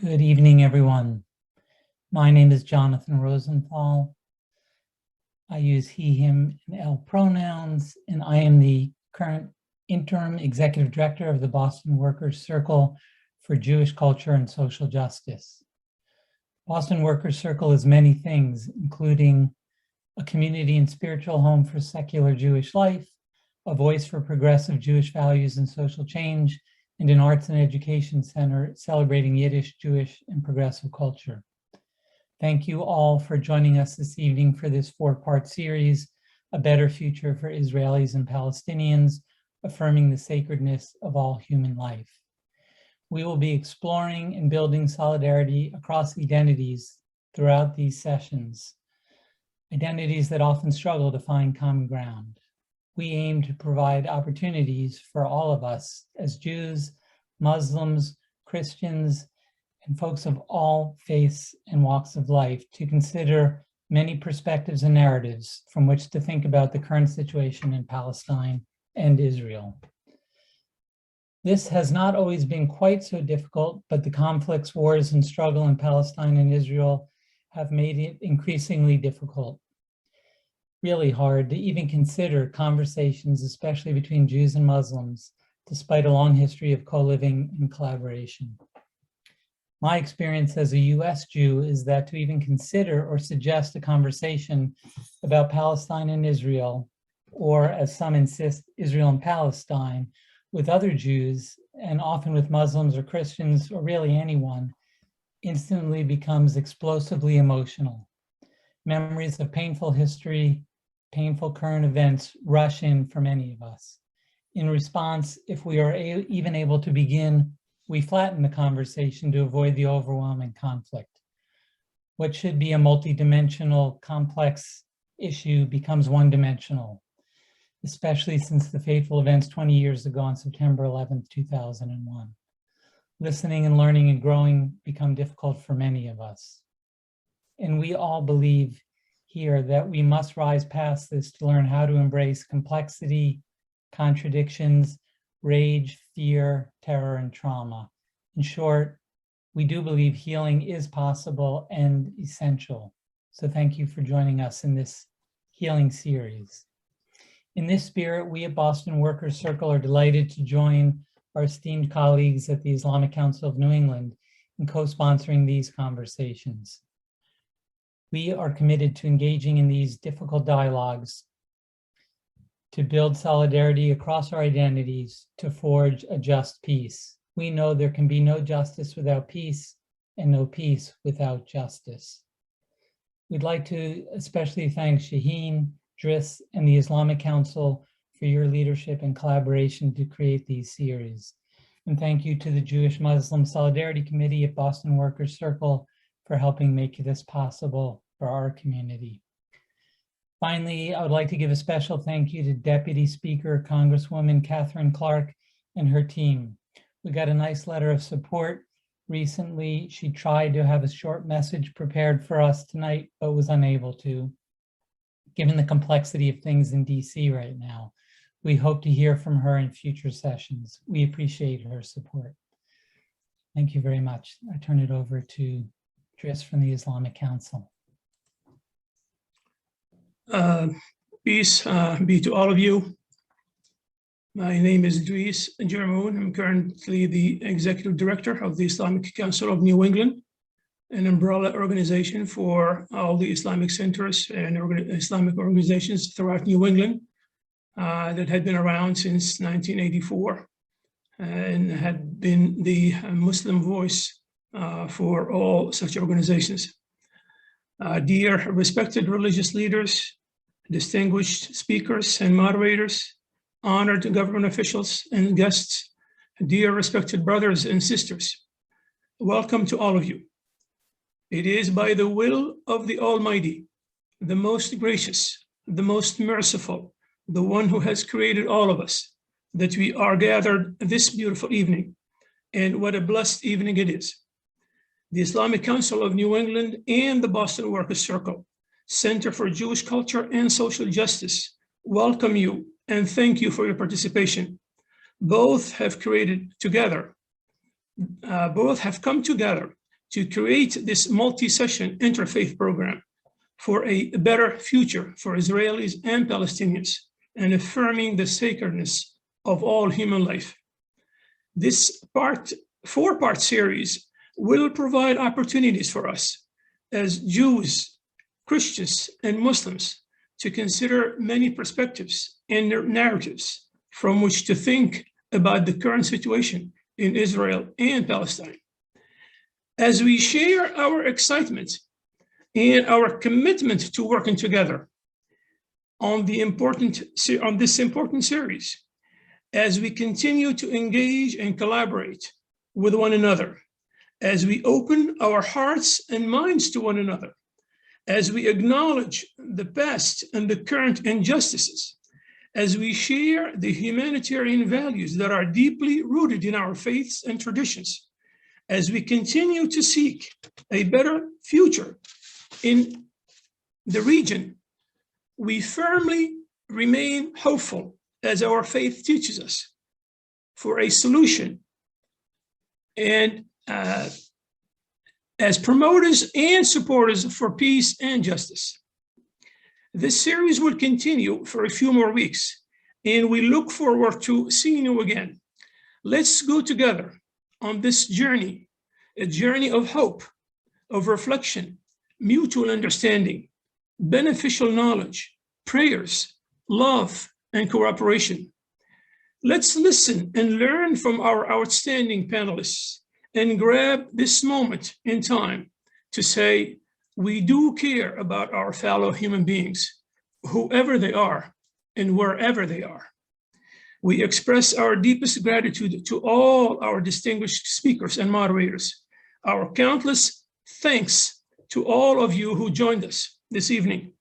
Good evening, everyone. My name is Jonathan Rosenthal. I use he, him, and L pronouns, and I am the current interim executive director of the Boston Workers Circle for Jewish Culture and Social Justice. Boston Workers Circle is many things, including a community and spiritual home for secular Jewish life, a voice for progressive Jewish values and social change, and an arts and education center celebrating Yiddish, Jewish, and progressive culture. Thank you all for joining us this evening for this four-part series, A Better Future for Israelis and Palestinians, Affirming the Sacredness of All Human Life. We will be exploring and building solidarity across identities throughout these sessions, identities that often struggle to find common ground. We aim to provide opportunities for all of us as Jews, Muslims, Christians, and folks of all faiths and walks of life to consider many perspectives and narratives from which to think about the current situation in Palestine and Israel. This has not always been quite so difficult, but the conflicts, wars, and struggle in Palestine and Israel have made it increasingly difficult. Really hard to even consider conversations, especially between Jews and Muslims, despite a long history of co-living and collaboration. My experience as a US Jew is that to even consider or suggest a conversation about Palestine and Israel, or as some insist, Israel and Palestine, with other Jews, and often with Muslims or Christians, or really anyone, instantly becomes explosively emotional. Memories of painful history, painful current events rush in for many of us. In response, if we are even able to begin, we flatten the conversation to avoid the overwhelming conflict. What should be a multidimensional, complex issue becomes one-dimensional, especially since the fateful events 20 years ago on September 11th, 2001. Listening and learning and growing become difficult for many of us. And we all believe here that we must rise past this to learn how to embrace complexity, contradictions, rage, fear, terror, and trauma. In short, we do believe healing is possible and essential. So thank you for joining us in this healing series. In this spirit, we at Boston Workers Circle are delighted to join our esteemed colleagues at the Islamic Council of New England in co-sponsoring these conversations. We are committed to engaging in these difficult dialogues to build solidarity across our identities to forge a just peace. We know there can be no justice without peace and no peace without justice. We'd like to especially thank Shaheen, Driss, and the Islamic Council for your leadership and collaboration to create these series. And thank you to the Jewish Muslim Solidarity Committee at Boston Workers Circle for helping make this possible for our community. Finally, I would like to give a special thank you to Deputy Speaker Congresswoman Catherine Clark and her team. We got a nice letter of support recently. She tried to have a short message prepared for us tonight, but was unable to. Given the complexity of things in DC right now, we hope to hear from her in future sessions. We appreciate her support. Thank you very much. I turn it over to Driss from the Islamic Council. Peace be to all of you. My name is Idris Jermoun. I'm currently the Executive Director of the Islamic Council of New England, an umbrella organization for all the Islamic centers and Islamic organizations throughout New England that had been around since 1984 and had been the Muslim voice for all such organizations. Dear respected religious leaders, distinguished speakers and moderators, honored government officials and guests, dear respected brothers and sisters, welcome to all of you. It is by the will of the Almighty, the most gracious, the most merciful, the one who has created all of us, that we are gathered this beautiful evening. And what a blessed evening it is. The Islamic Council of New England and the Boston Workers Circle, Center for Jewish Culture and Social Justice, welcome you and thank you for your participation. Both have come together to create this multi-session interfaith program for a better future for Israelis and Palestinians, and affirming the sacredness of all human life. This four-part series will provide opportunities for us as Jews, Christians, and Muslims to consider many perspectives and narratives from which to think about the current situation in Israel and Palestine. As we share our excitement and our commitment to working together on this important series, as we continue to engage and collaborate with one another, as we open our hearts and minds to one another, as we acknowledge the past and the current injustices, as we share the humanitarian values that are deeply rooted in our faiths and traditions, as we continue to seek a better future in the region, we firmly remain hopeful, as our faith teaches us, for a solution, and as promoters and supporters for peace and justice. This series will continue for a few more weeks, and we look forward to seeing you again. Let's go together on this journey, a journey of hope, of reflection, mutual understanding, beneficial knowledge, prayers, love, and cooperation. Let's listen and learn from our outstanding panelists and grab this moment in time to say, we do care about our fellow human beings, whoever they are and wherever they are. We express our deepest gratitude to all our distinguished speakers and moderators. Our countless thanks to all of you who joined us this evening.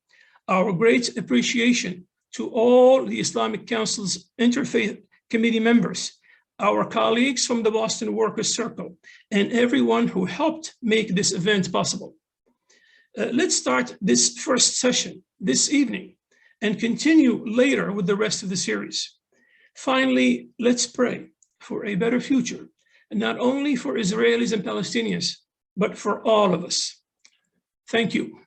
Our great appreciation to all the Islamic Council's Interfaith Committee members, our colleagues from the Boston Workers' Circle, and everyone who helped make this event possible. Let's start this first session this evening and continue later with the rest of the series. Finally, let's pray for a better future, not only for Israelis and Palestinians, but for all of us. Thank you.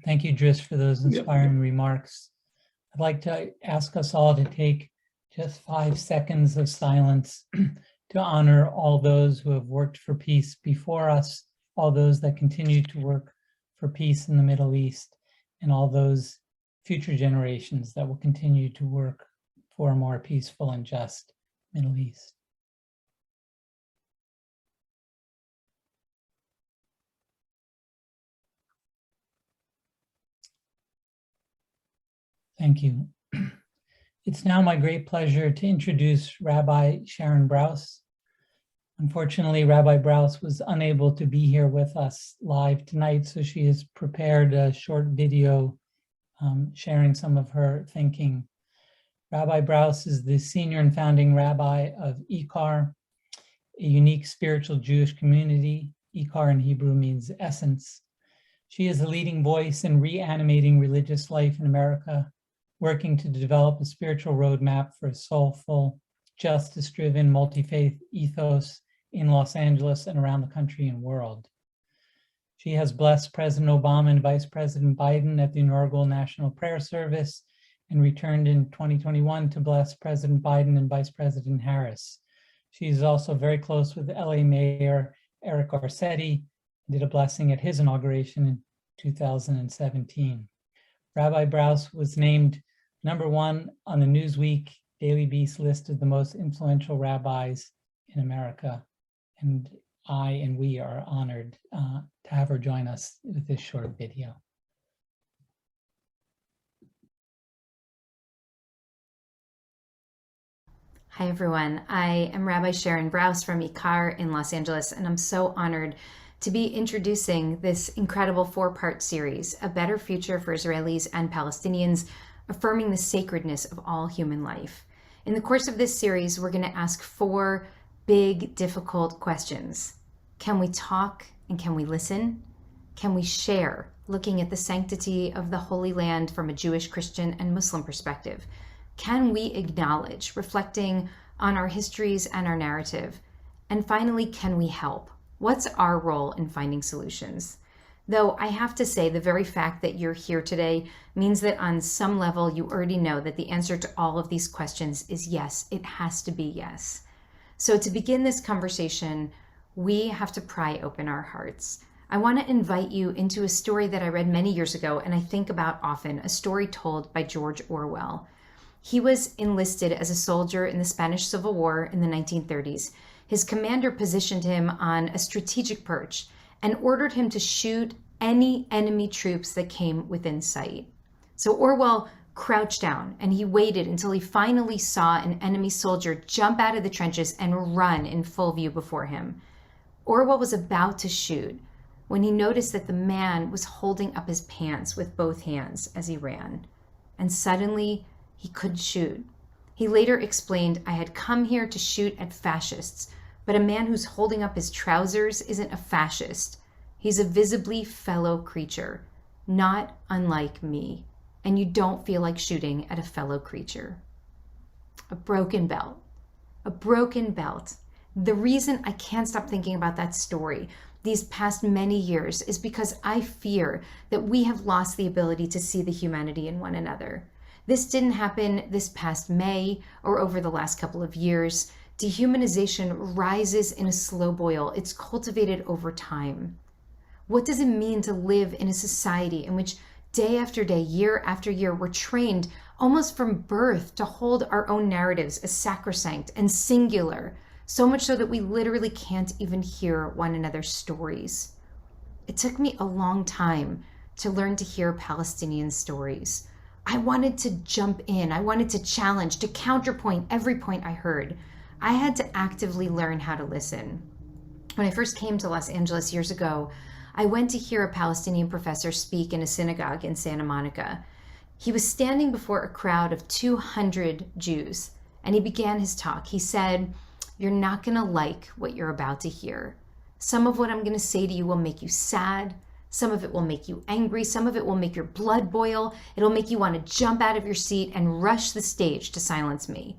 Thank you, Driss, for those inspiring remarks. I'd like to ask us all to take just 5 seconds of silence to honor all those who have worked for peace before us, all those that continue to work for peace in the Middle East, and all those future generations that will continue to work for a more peaceful and just Middle East. Thank you. It's now my great pleasure to introduce Rabbi Sharon Brous. Unfortunately, Rabbi Brous was unable to be here with us live tonight, so she has prepared a short video sharing some of her thinking. Rabbi Brous is the senior and founding rabbi of IKAR, a unique spiritual Jewish community. IKAR in Hebrew means essence. She is a leading voice in reanimating religious life in America, working to develop a spiritual roadmap for a soulful, justice-driven, multi-faith ethos in Los Angeles and around the country and world. She has blessed President Obama and Vice President Biden at the inaugural National Prayer Service and returned in 2021 to bless President Biden and Vice President Harris. She is also very close with LA Mayor Eric Garcetti, did a blessing at his inauguration in 2017. Rabbi Brous was named #1 on the Newsweek Daily Beast list of the most influential rabbis in America. And we are honored to have her join us with this short video. Hi, everyone. I am Rabbi Sharon Brous from IKAR in Los Angeles, and I'm so honored to be introducing this incredible 4-part series, A Better Future for Israelis and Palestinians, affirming the sacredness of all human life. In the course of this series, we're going to ask 4 big, difficult questions. Can we talk and can we listen? Can we share, looking at the sanctity of the Holy Land from a Jewish, Christian, and Muslim perspective? Can we acknowledge, reflecting on our histories and our narrative? And finally, can we help? What's our role in finding solutions? Though I have to say, the very fact that you're here today means that on some level, you already know that the answer to all of these questions is yes. It has to be yes. So to begin this conversation, we have to pry open our hearts. I want to invite you into a story that I read many years ago and I think about often, a story told by George Orwell. He was enlisted as a soldier in the Spanish Civil War in the 1930s. His commander positioned him on a strategic perch and ordered him to shoot any enemy troops that came within sight. So Orwell crouched down and he waited until he finally saw an enemy soldier jump out of the trenches and run in full view before him. Orwell was about to shoot when he noticed that the man was holding up his pants with both hands as he ran. And suddenly, he couldn't shoot. He later explained, "I had come here to shoot at fascists, but a man who's holding up his trousers isn't a fascist. He's a visibly fellow creature, not unlike me. And you don't feel like shooting at a fellow creature." A broken belt. A broken belt. The reason I can't stop thinking about that story these past many years is because I fear that we have lost the ability to see the humanity in one another. This didn't happen this past May or over the last couple of years. Dehumanization rises in a slow boil. It's cultivated over time. What does it mean to live in a society in which day after day, year after year, we're trained almost from birth to hold our own narratives as sacrosanct and singular, so much so that we literally can't even hear one another's stories? It took me a long time to learn to hear Palestinian stories. I wanted to jump in. I wanted to challenge, to counterpoint every point I heard. I had to actively learn how to listen. When I first came to Los Angeles years ago, I went to hear a Palestinian professor speak in a synagogue in Santa Monica. He was standing before a crowd of 200 Jews, and he began his talk. He said, "You're not going to like what you're about to hear. Some of what I'm going to say to you will make you sad. Some of it will make you angry. Some of it will make your blood boil. It'll make you want to jump out of your seat and rush the stage to silence me.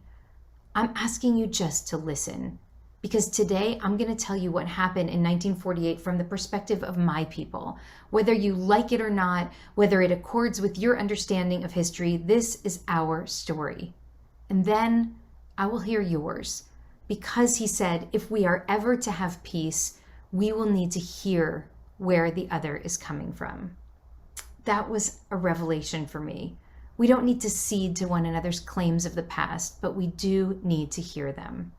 I'm asking you just to listen, because today I'm going to tell you what happened in 1948 from the perspective of my people. Whether you like it or not, whether it accords with your understanding of history, this is our story. And then I will hear yours. Because," he said, "if we are ever to have peace, we will need to hear where the other is coming from." That was a revelation for me. We don't need to cede to one another's claims of the past, but we do need to hear them.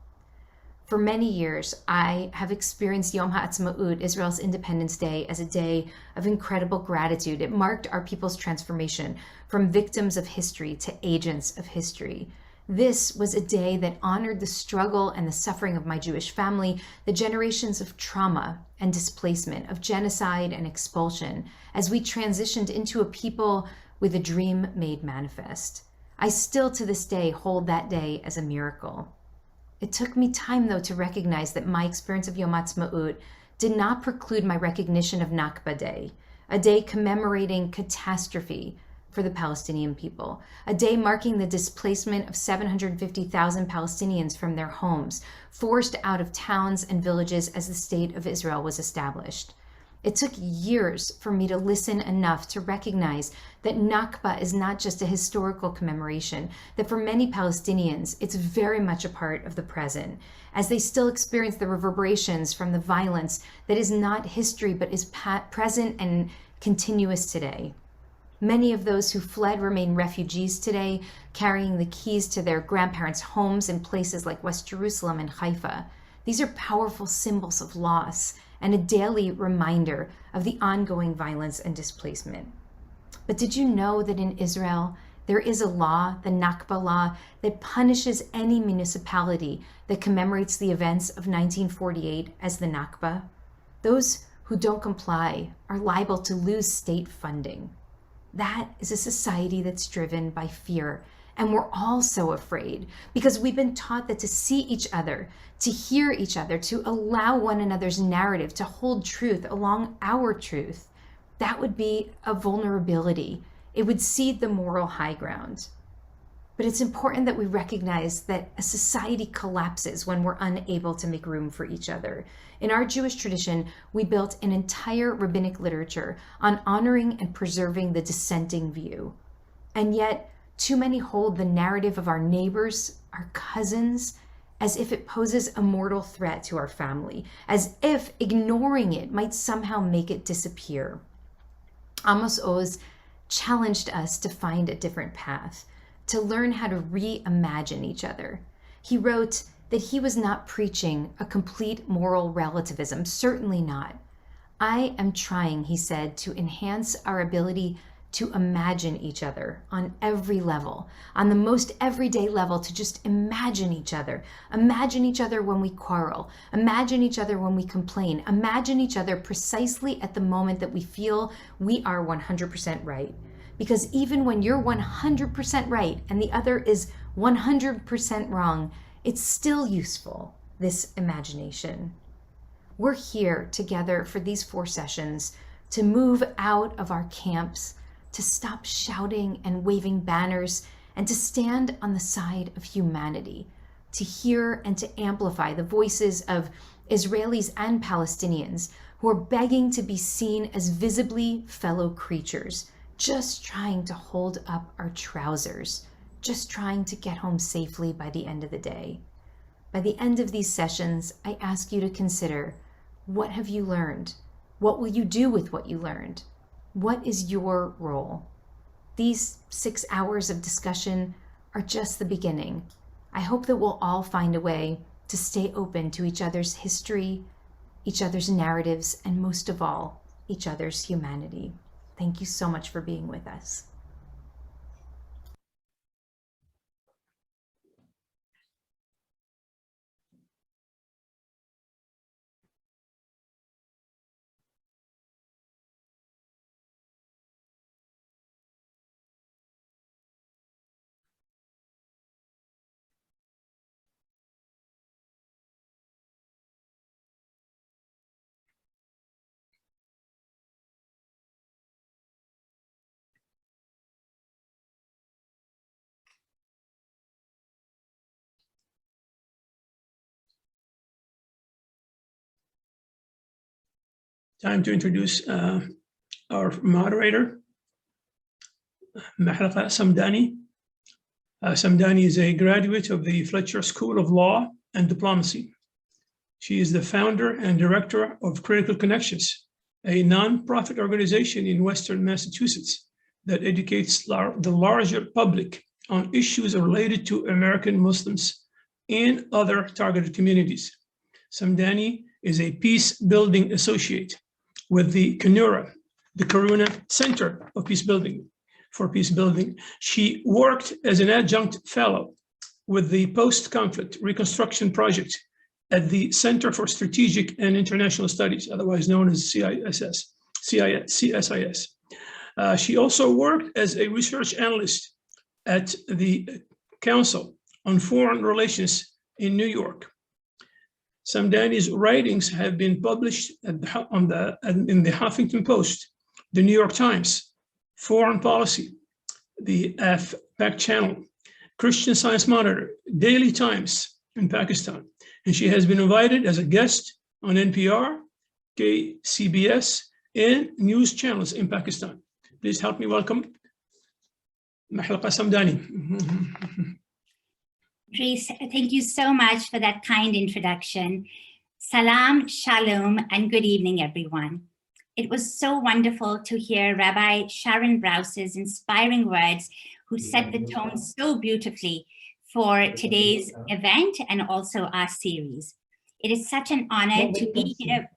For many years, I have experienced Yom HaAtzmaut, Israel's Independence Day, as a day of incredible gratitude. It marked our people's transformation from victims of history to agents of history. This was a day that honored the struggle and the suffering of my Jewish family, the generations of trauma and displacement, of genocide and expulsion, as we transitioned into a people with a dream made manifest. I still to this day hold that day as a miracle. It took me time, though, to recognize that my experience of Yom HaAtzmaut did not preclude my recognition of Nakba Day, a day commemorating catastrophe for the Palestinian people, a day marking the displacement of 750,000 Palestinians from their homes, forced out of towns and villages as the State of Israel was established. It took years for me to listen enough to recognize that Nakba is not just a historical commemoration, that for many Palestinians, it's very much a part of the present, as they still experience the reverberations from the violence that is not history, but is present and continuous today. Many of those who fled remain refugees today, carrying the keys to their grandparents' homes in places like West Jerusalem and Haifa. These are powerful symbols of loss and a daily reminder of the ongoing violence and displacement. But did you know that in Israel, there is a law, the Nakba law, that punishes any municipality that commemorates the events of 1948 as the Nakba? Those who don't comply are liable to lose state funding. That is a society that's driven by fear. And we're all so afraid because we've been taught that to see each other, to hear each other, to allow one another's narrative, to hold truth along our truth, that would be a vulnerability. It would cede the moral high ground. But it's important that we recognize that a society collapses when we're unable to make room for each other. In our Jewish tradition, we built an entire rabbinic literature on honoring and preserving the dissenting view. And yet, too many hold the narrative of our neighbors, our cousins, as if it poses a mortal threat to our family, as if ignoring it might somehow make it disappear. Amos Oz challenged us to find a different path, to learn how to reimagine each other. He wrote that he was not preaching a complete moral relativism, certainly not. I am trying, he said, to enhance our ability to imagine each other on every level, on the most everyday level, to just imagine each other. Imagine each other when we quarrel. Imagine each other when we complain. Imagine each other precisely at the moment that we feel we are 100% right. Because even when you're 100% right and the other is 100% wrong, it's still useful, this imagination. We're here together for these 4 sessions to move out of our camps, to stop shouting and waving banners, and to stand on the side of humanity, to hear and to amplify the voices of Israelis and Palestinians who are begging to be seen as visibly fellow creatures, just trying to hold up our trousers, just trying to get home safely by the end of the day. By the end of these sessions, I ask you to consider, what have you learned? What will you do with what you learned? What is your role? These 6 hours of discussion are just the beginning. I hope that we'll all find a way to stay open to each other's history, each other's narratives, and most of all, each other's humanity. Thank you so much for being with us. Time to introduce our moderator, Mehlaqa Samdani. Samdani is a graduate of the Fletcher School of Law and Diplomacy. She is the founder and director of Critical Connections, a nonprofit organization in Western Massachusetts that educates the larger public on issues related to American Muslims and other targeted communities. Samdani is a peace-building associate with the Karuna Center of for Peace Building. She worked as an adjunct fellow with the Post-Conflict Reconstruction Project at the Center for Strategic and International Studies, otherwise known as CSIS. She also worked as a research analyst at the Council on Foreign Relations in New York. Samdani's writings have been published in the Huffington Post, the New York Times, Foreign Policy, the Fact Channel, Christian Science Monitor, Daily Times in Pakistan. And she has been invited as a guest on NPR, KCBS, and news channels in Pakistan. Please help me welcome Mehlaqa Samdani. Grace, thank you so much for that kind introduction. Salam, shalom, and good evening, everyone. It was so wonderful to hear Rabbi Sharon Brous's inspiring words, who set the tone so beautifully for today's event and also our series. It is such an honor to be here.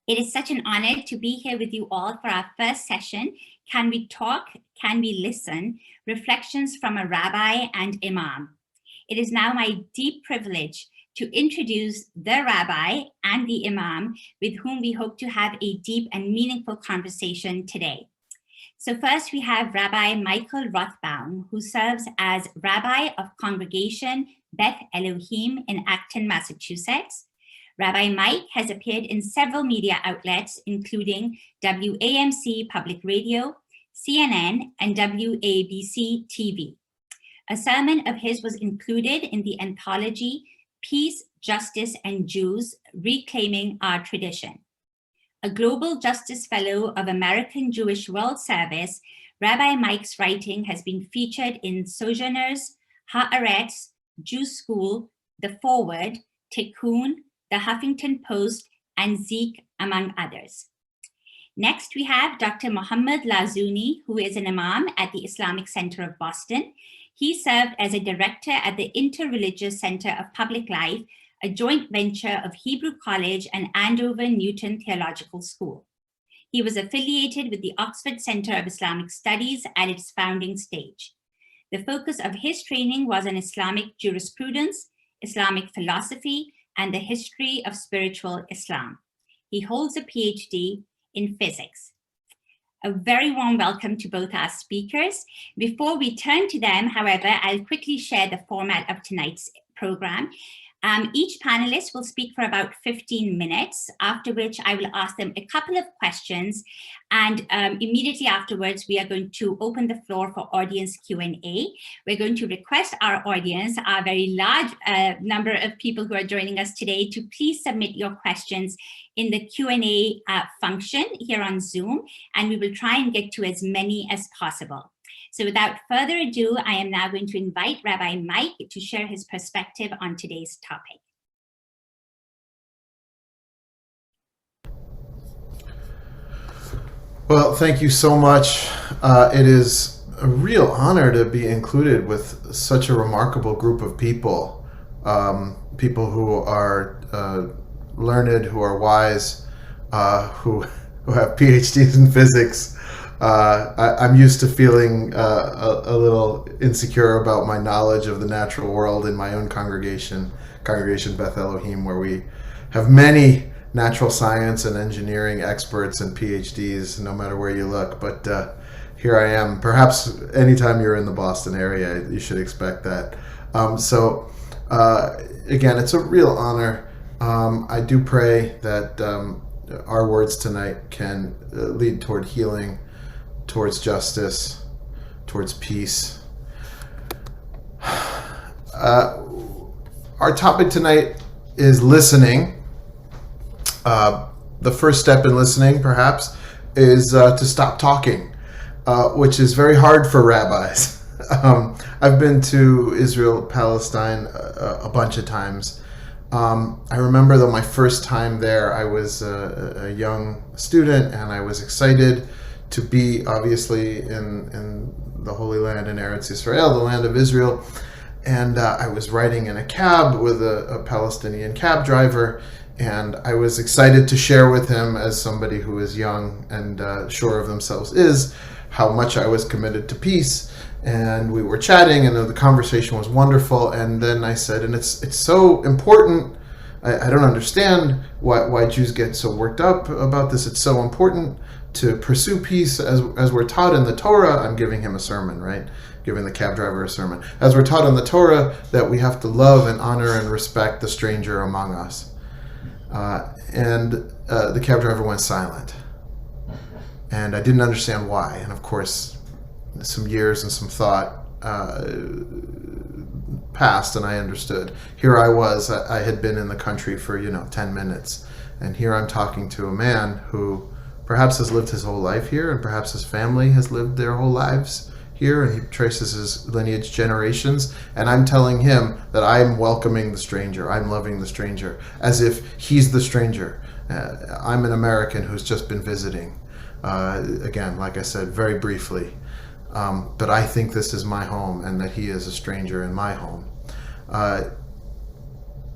It is such an honor to be here with you all for our first session, Can We Talk, Can We Listen? Reflections from a Rabbi and Imam. It is now my deep privilege to introduce the Rabbi and the Imam with whom we hope to have a deep and meaningful conversation today. So first we have Rabbi Michael Rothbaum, who serves as Rabbi of Congregation Beth Elohim in Acton, Massachusetts. Rabbi Mike has appeared in several media outlets, including WAMC Public Radio, CNN, and WABC TV. A sermon of his was included in the anthology Peace, Justice, and Jews, Reclaiming Our Tradition. A Global Justice Fellow of American Jewish World Service, Rabbi Mike's writing has been featured in Sojourners, Haaretz, Jew School, The Forward, Tikkun, The Huffington Post, and Zeke, among others. Next, we have Dr. Mohamed Lazzouni, who is an Imam at the Islamic Center of Boston. He served as a director at the Interreligious Center of Public Life, a joint venture of Hebrew College and Andover Newton Theological School. He was affiliated with the Oxford Center of Islamic Studies at its founding stage. The focus of his training was on Islamic jurisprudence, Islamic philosophy, and the history of spiritual Islam. He holds a PhD in physics. A very warm welcome to both our speakers. Before we turn to them, however, I'll quickly share the format of tonight's program. Each panelist will speak for about 15 minutes, after which I will ask them a couple of questions. And immediately afterwards, we are going to open the floor for audience Q&A. We're going to request our audience, our very large number of people who are joining us today, to please submit your questions in the Q&A function here on Zoom, and we will try and get to as many as possible. So without further ado, I am now going to invite Rabbi Mike to share his perspective on today's topic. Well, thank you so much. It is a real honor to be included with such a remarkable group of people, people who are learned, who are wise, who have PhDs in physics. I'm used to feeling a little insecure about my knowledge of the natural world in my own congregation Beth Elohim, where we have many natural science and engineering experts and PhDs, no matter where you look. But here I am. Perhaps anytime you're in the Boston area, you should expect that. Again, it's a real honor. I do pray that our words tonight can lead toward healing, towards justice, towards peace. Our topic tonight is listening. The first step in listening, perhaps, is to stop talking, which is very hard for rabbis. I've been to Israel, Palestine a bunch of times. I remember though my first time there, I was a young student and I was excited to be obviously in the Holy Land in Eretz Israel, the land of Israel. And I was riding in a cab with a Palestinian cab driver, and I was excited to share with him, as somebody who is young and sure of themselves is, how much I was committed to peace. And we were chatting, and the conversation was wonderful. And then I said, and it's so important, I don't understand why Jews get so worked up about this. It's so important to pursue peace as we're taught in the Torah. I'm giving him a sermon, right? Giving the cab driver a sermon. As we're taught in the Torah, that we have to love and honor and respect the stranger among us. The cab driver went silent. And I didn't understand why. And of course, some years and some thought passed, and I understood. Here I was, I had been in the country for 10 minutes. And here I'm talking to a man who perhaps has lived his whole life here, and perhaps his family has lived their whole lives here, and he traces his lineage generations, and I'm telling him that I'm welcoming the stranger, I'm loving the stranger, as if he's the stranger. I'm an American who's just been visiting, again, like I said, very briefly, but I think this is my home, and that he is a stranger in my home.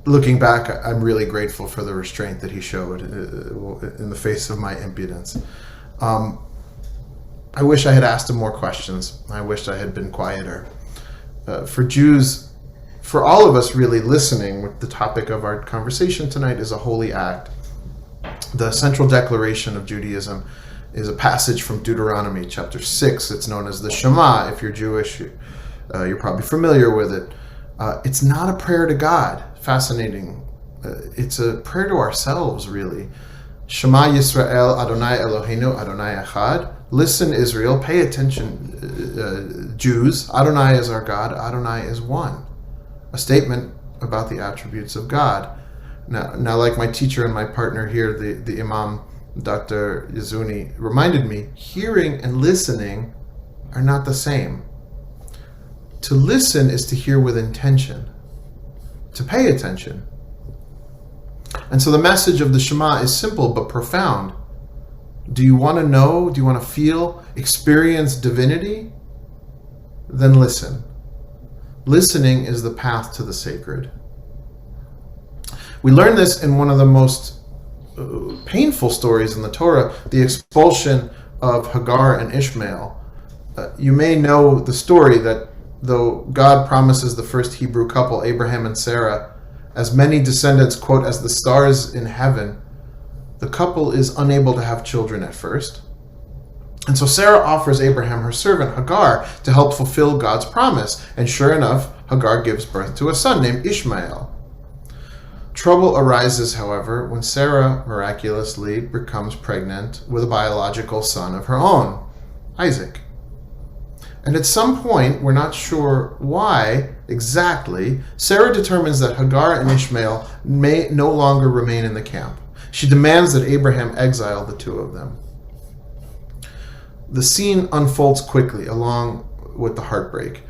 Looking back, I'm really grateful for the restraint that he showed in the face of my impudence. I wish I had asked him more questions. I wished I had been quieter. For Jews, for all of us really listening, with the topic of our conversation tonight is a holy act. The central declaration of Judaism is a passage from Deuteronomy chapter 6. It's known as the Shema. If you're Jewish, you're probably familiar with it. It's not a prayer to God. Fascinating. It's a prayer to ourselves, really. Shema Yisrael, Adonai Eloheinu, Adonai Echad. Listen, Israel, pay attention, Jews. Adonai is our God. Adonai is one. A statement about the attributes of God. Now, like my teacher and my partner here, the Imam, Dr. Lazzouni, reminded me, hearing and listening are not the same. To listen is to hear with intention, to pay attention. And so the message of the Shema is simple but profound. Do you want to know? Do you want to feel, experience divinity? Then listen. Listening is the path to the sacred. We learn this in one of the most painful stories in the Torah, the expulsion of Hagar and Ishmael. You may know the story that though God promises the first Hebrew couple, Abraham and Sarah, as many descendants, quote, as the stars in heaven, the couple is unable to have children at first. And so Sarah offers Abraham her servant Hagar to help fulfill God's promise. And sure enough, Hagar gives birth to a son named Ishmael. Trouble arises, however, when Sarah miraculously becomes pregnant with a biological son of her own, Isaac. And at some point, we're not sure why exactly, Sarah determines that Hagar and Ishmael may no longer remain in the camp. She demands that Abraham exile the two of them. The scene unfolds quickly, along with the heartbreak.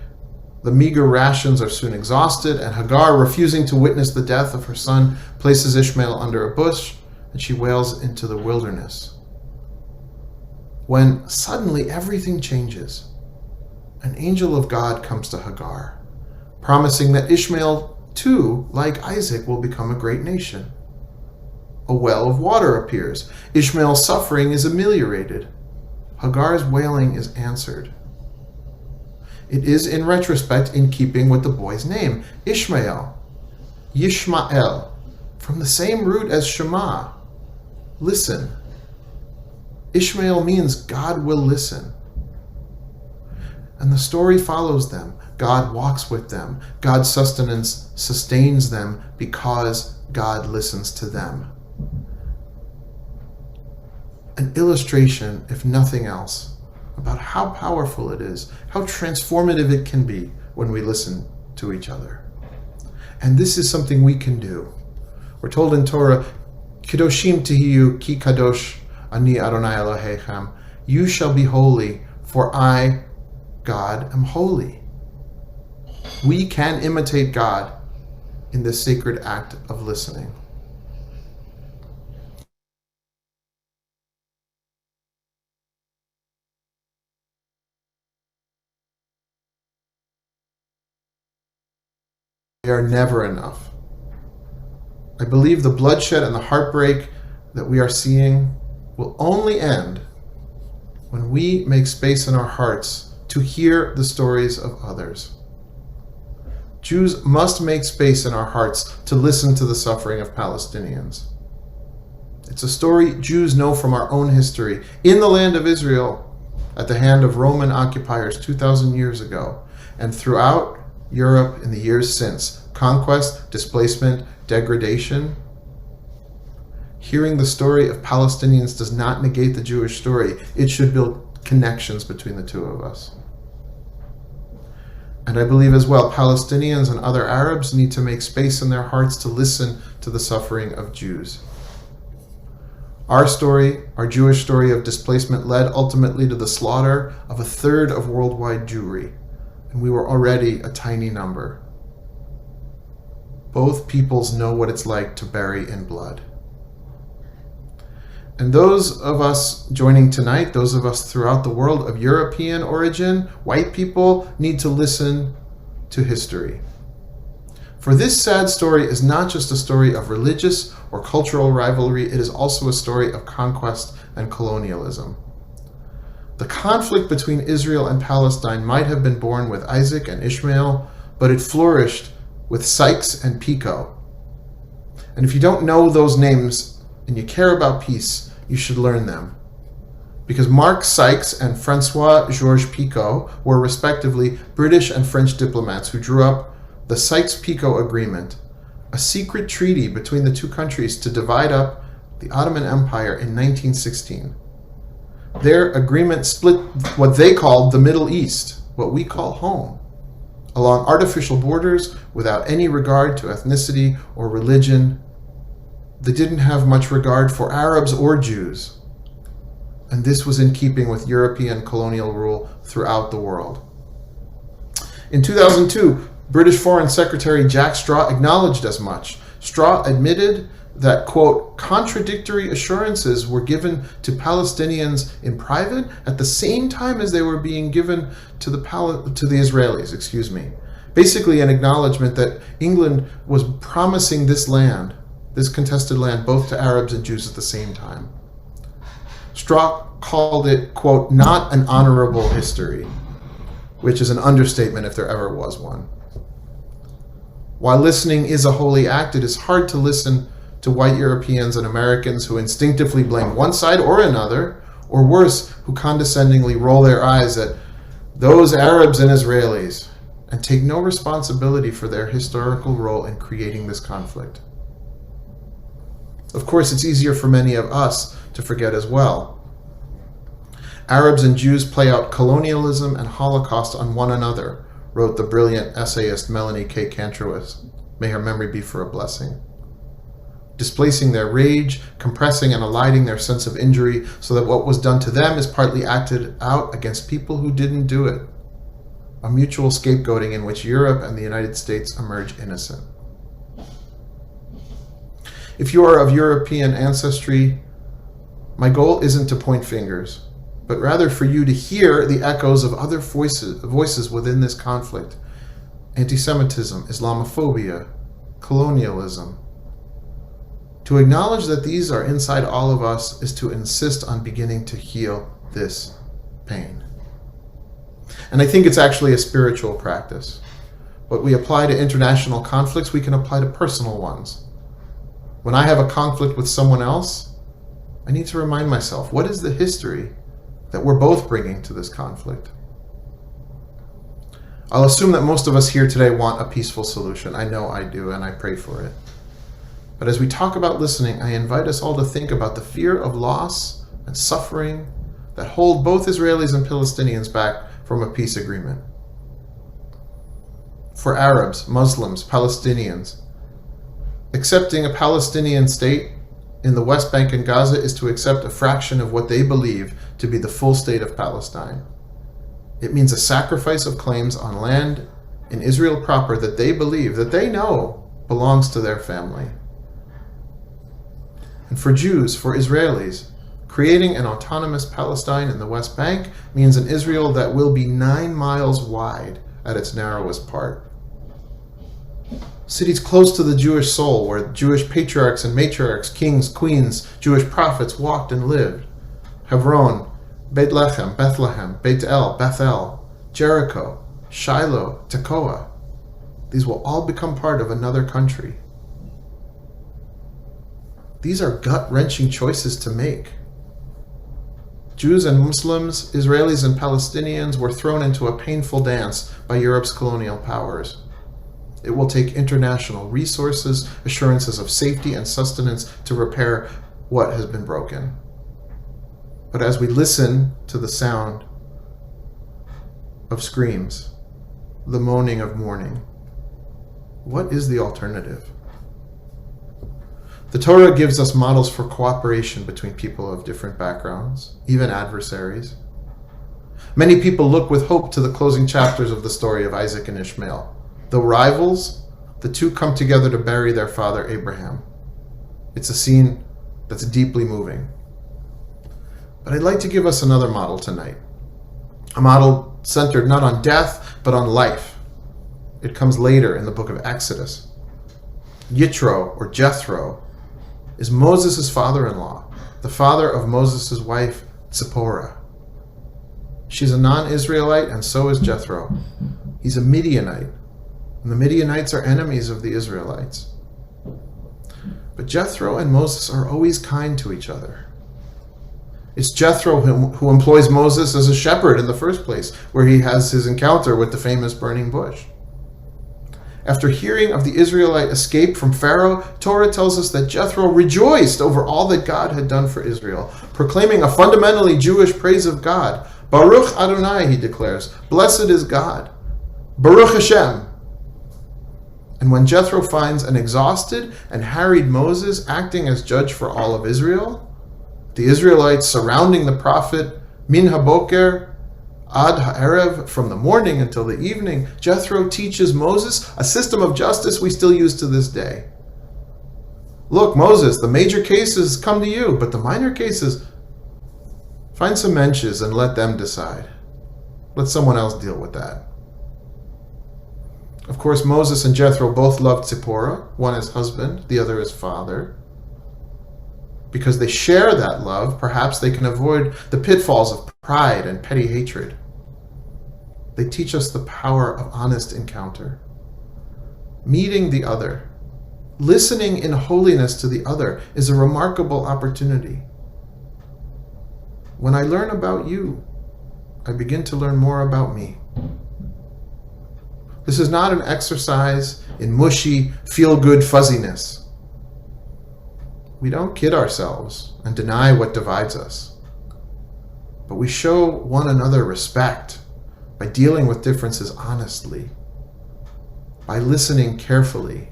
The meager rations are soon exhausted, and Hagar, refusing to witness the death of her son, places Ishmael under a bush, and she wails into the wilderness. When suddenly everything changes, an angel of God comes to Hagar, promising that Ishmael, too, like Isaac, will become a great nation. A well of water appears. Ishmael's suffering is ameliorated. Hagar's wailing is answered. It is, in retrospect, in keeping with the boy's name, Ishmael, Yishmael, from the same root as Shema. Listen. Ishmael means God will listen. And the story follows them. God walks with them. God's sustenance sustains them because God listens to them. An illustration, if nothing else, about how powerful it is, how transformative it can be when we listen to each other. And this is something we can do. We're told in Torah, Kedoshim tihiyu ki kadosh ani Adonai Elohechem. You shall be holy, for I, God, am holy. We can imitate God in this sacred act of listening. They are never enough. I believe the bloodshed and the heartbreak that we are seeing will only end when we make space in our hearts to hear the stories of others. Jews must make space in our hearts to listen to the suffering of Palestinians. It's a story Jews know from our own history in the land of Israel at the hand of Roman occupiers 2,000 years ago, and throughout Europe in the years since. Conquest, displacement, degradation. Hearing the story of Palestinians does not negate the Jewish story. It should build connections between the two of us. And I believe as well, Palestinians and other Arabs need to make space in their hearts to listen to the suffering of Jews. Our story, our Jewish story of displacement, led ultimately to the slaughter of a third of worldwide Jewry. And we were already a tiny number. Both peoples know what it's like to bury in blood. And those of us joining tonight, those of us throughout the world of European origin, white people, need to listen to history. For this sad story is not just a story of religious or cultural rivalry, it is also a story of conquest and colonialism. The conflict between Israel and Palestine might have been born with Isaac and Ishmael, but it flourished with Sykes and Picot. And if you don't know those names and you care about peace, you should learn them. Because Mark Sykes and Francois-Georges Picot were respectively British and French diplomats who drew up the Sykes-Picot Agreement, a secret treaty between the two countries to divide up the Ottoman Empire in 1916. Their agreement split what they called the Middle East, what we call home, along artificial borders without any regard to ethnicity or religion. They didn't have much regard for Arabs or Jews. And this was in keeping with European colonial rule throughout the world. In 2002, British Foreign Secretary Jack Straw acknowledged as much. Straw admitted that, quote, contradictory assurances were given to Palestinians in private at the same time as they were being given to the Israelis, Basically an acknowledgement that England was promising this land, this contested land, both to Arabs and Jews at the same time. Straw called it, quote, not an honorable history, which is an understatement if there ever was one. While listening is a holy act, it is hard to listen to white Europeans and Americans who instinctively blame one side or another, or worse, who condescendingly roll their eyes at those Arabs and Israelis and take no responsibility for their historical role in creating this conflict. Of course, it's easier for many of us to forget as well. Arabs and Jews play out colonialism and Holocaust on one another, wrote the brilliant essayist Melanie K. Kantrowitz. May her memory be for a blessing. Displacing their rage, compressing and eliding their sense of injury so that what was done to them is partly acted out against people who didn't do it. A mutual scapegoating in which Europe and the United States emerge innocent. If you are of European ancestry, my goal isn't to point fingers, but rather for you to hear the echoes of other voices within this conflict. Anti-Semitism, Islamophobia, colonialism. To acknowledge that these are inside all of us is to insist on beginning to heal this pain. And I think it's actually a spiritual practice. What we apply to international conflicts, we can apply to personal ones. When I have a conflict with someone else, I need to remind myself, what is the history that we're both bringing to this conflict? I'll assume that most of us here today want a peaceful solution. I know I do, and I pray for it. But as we talk about listening, I invite us all to think about the fear of loss and suffering that hold both Israelis and Palestinians back from a peace agreement. For Arabs, Muslims, Palestinians, accepting a Palestinian state in the West Bank and Gaza is to accept a fraction of what they believe to be the full state of Palestine. It means a sacrifice of claims on land in Israel proper that they believe, that they know belongs to their family. And for Jews, for Israelis, creating an autonomous Palestine in the West Bank means an Israel that will be 9 miles wide at its narrowest part. Cities close to the Jewish soul, where Jewish patriarchs and matriarchs, kings, queens, Jewish prophets walked and lived. Hebron, Bethlehem, Beit El, Bethel, Jericho, Shiloh, Tekoa. These will all become part of another country. These are gut-wrenching choices to make. Jews and Muslims, Israelis and Palestinians were thrown into a painful dance by Europe's colonial powers. It will take international resources, assurances of safety and sustenance to repair what has been broken. But as we listen to the sound of screams, the moaning of mourning, what is the alternative? The Torah gives us models for cooperation between people of different backgrounds, even adversaries. Many people look with hope to the closing chapters of the story of Isaac and Ishmael. Though rivals, the two come together to bury their father Abraham. It's a scene that's deeply moving. But I'd like to give us another model tonight. A model centered not on death, but on life. It comes later in the book of Exodus. Yitro, or Jethro, is Moses' father-in-law, the father of Moses' wife, Zipporah. She's a non-Israelite, and so is Jethro. He's a Midianite, and the Midianites are enemies of the Israelites. But Jethro and Moses are always kind to each other. It's Jethro who employs Moses as a shepherd in the first place, where he has his encounter with the famous burning bush. After hearing of the Israelite escape from Pharaoh, Torah tells us that Jethro rejoiced over all that God had done for Israel, proclaiming a fundamentally Jewish praise of God. Baruch Adonai, he declares, blessed is God. Baruch Hashem. And when Jethro finds an exhausted and harried Moses acting as judge for all of Israel, the Israelites surrounding the prophet min haboker ad ha'erev, from the morning until the evening, Jethro teaches Moses a system of justice we still use to this day. Look, Moses, the major cases come to you, but the minor cases, find some mensches and let them decide. Let someone else deal with that. Of course, Moses and Jethro both loved Zipporah, one as husband, the other as father. Because they share that love, perhaps they can avoid the pitfalls of pride and petty hatred. They teach us the power of honest encounter. Meeting the other, listening in holiness to the other is a remarkable opportunity. When I learn about you, I begin to learn more about me. This is not an exercise in mushy, feel-good fuzziness. We don't kid ourselves and deny what divides us, but we show one another respect by dealing with differences honestly, by listening carefully,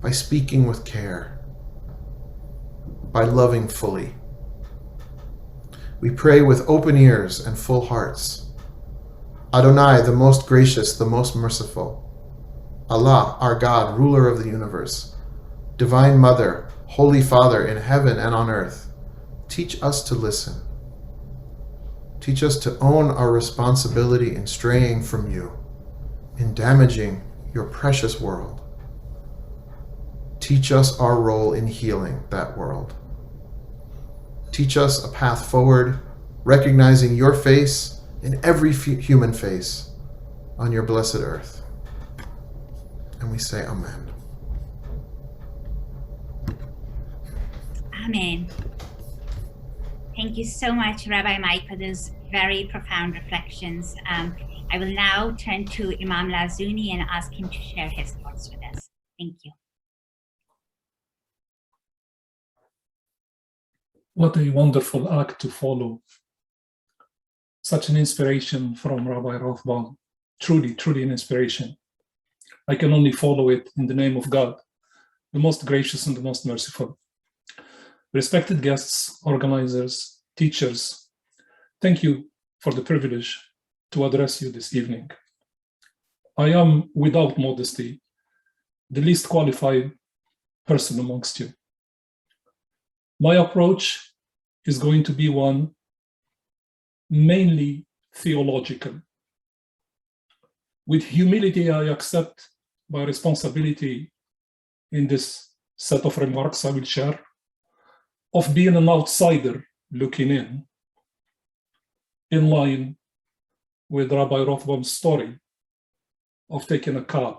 by speaking with care, by loving fully. We pray with open ears and full hearts. Adonai, the most gracious, the most merciful. Allah, our God, ruler of the universe. Divine Mother, Holy Father in heaven and on earth, teach us to listen. Teach us to own our responsibility in straying from you, in damaging your precious world. Teach us our role in healing that world. Teach us a path forward, recognizing your face in every human face on your blessed earth. And we say Amen. Amen. Thank you so much, Rabbi Mike, for those very profound reflections. I will now turn to Imam Lazzouni and ask him to share his thoughts with us. Thank you. What a wonderful act to follow. Such an inspiration from Rabbi Rothbaum. Truly, truly an inspiration. I can only follow it in the name of God, the most gracious and the most merciful. Respected guests, organizers, teachers, thank you for the privilege to address you this evening. I am, without modesty, the least qualified person amongst you. My approach is going to be one mainly theological. With humility, I accept my responsibility in this set of remarks I will share of being an outsider looking in line with Rabbi Rothbaum's story of taking a cab.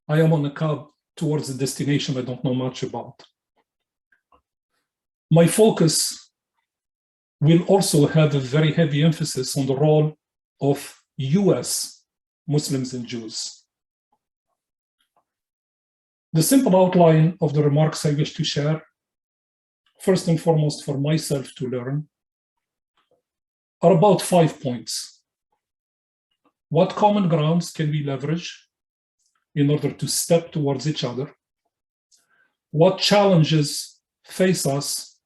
I am on a cab towards a destination I don't know much about. My focus will also have a very heavy emphasis on the role of US Muslims and Jews. The simple outline of the remarks I wish to share, first and foremost for myself to learn, are about 5 points. What common grounds can we leverage in order to step towards each other? What challenges face us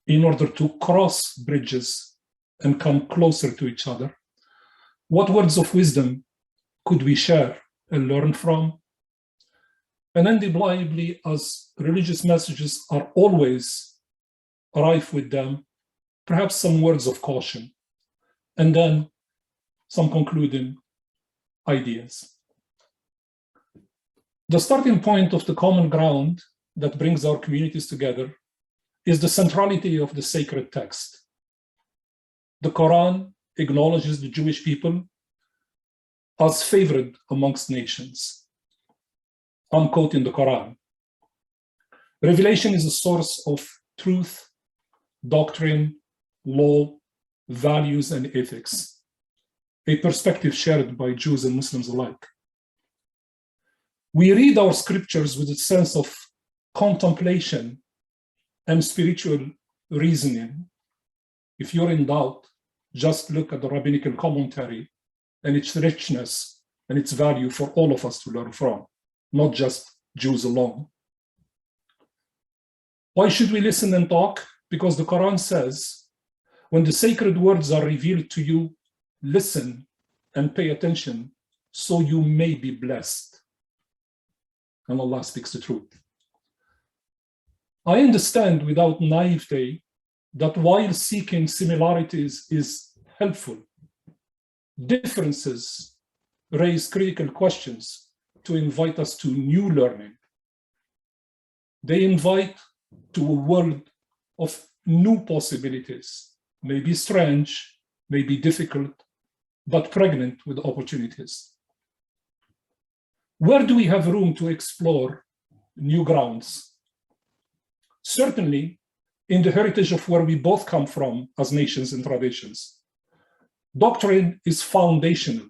in order to cross bridges and come closer to each other? What words of wisdom could we share and learn from? And undeniably, as religious messages are always rife with them, perhaps some words of caution, and then some concluding ideas. The starting point of the common ground that brings our communities together is the centrality of the sacred text. The Quran acknowledges the Jewish people as favored amongst nations. I'm quoting the Quran. Revelation is a source of truth, doctrine, law, values, and ethics. a perspective shared by Jews and Muslims alike. We read our scriptures with a sense of contemplation and spiritual reasoning. If you're in doubt, just look at the rabbinical commentary and its richness and its value for all of us to learn from, not just Jews alone. Why should we listen and talk? Because the Quran says, when the sacred words are revealed to you, listen and pay attention so you may be blessed. And Allah speaks the truth. I understand without naivete that while seeking similarities is helpful, differences raise critical questions to invite us to new learning. They invite to a world of new possibilities, maybe strange, maybe difficult, but pregnant with opportunities. Where do we have room to explore new grounds? Certainly in the heritage of where we both come from as nations and traditions. Doctrine is foundational.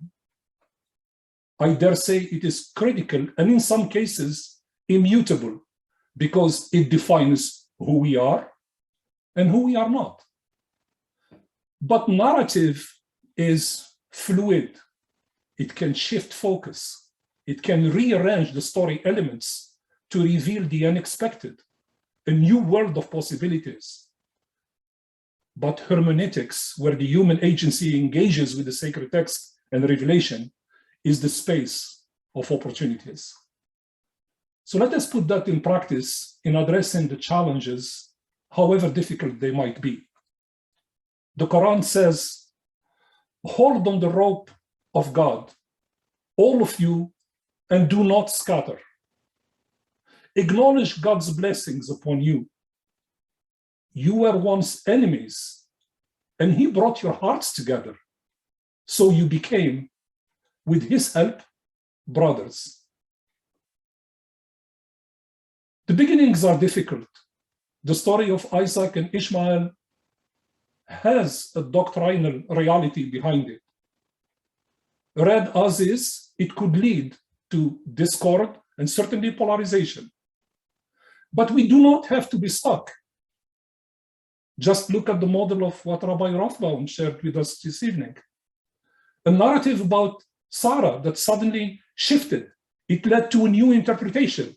I dare say it is critical and in some cases immutable because it defines who we are and who we are not. But narrative is fluid. It can shift focus. It can rearrange the story elements to reveal the unexpected, a new world of possibilities. But hermeneutics, where the human agency engages with the sacred text and revelation, is the space of opportunities. So let us put that in practice in addressing the challenges, however difficult they might be. The Quran says, hold on the rope of God, all of you, and do not scatter. Acknowledge God's blessings upon you. You were once enemies, and He brought your hearts together. So you became, with His help, brothers. The beginnings are difficult. The story of Isaac and Ishmael has a doctrinal reality behind it. Read as is, it could lead to discord and certainly polarization. But we do not have to be stuck. Just look at the model of what Rabbi Rothbaum shared with us this evening. A narrative about Sarah that suddenly shifted. It led to a new interpretation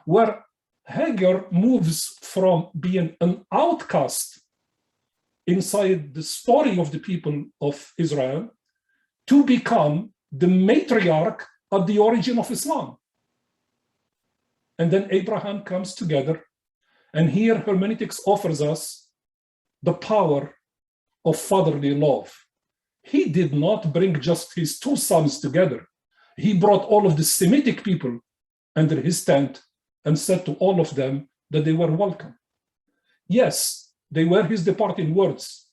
where Hagar moves from being an outcast inside the story of the people of Israel to become the matriarch at the origin of Islam. And then Abraham comes together, and here hermeneutics offers us the power of fatherly love. He did not bring just his two sons together. He brought all of the Semitic people under his tent and said to all of them that they were welcome. Yes, they were his departing words,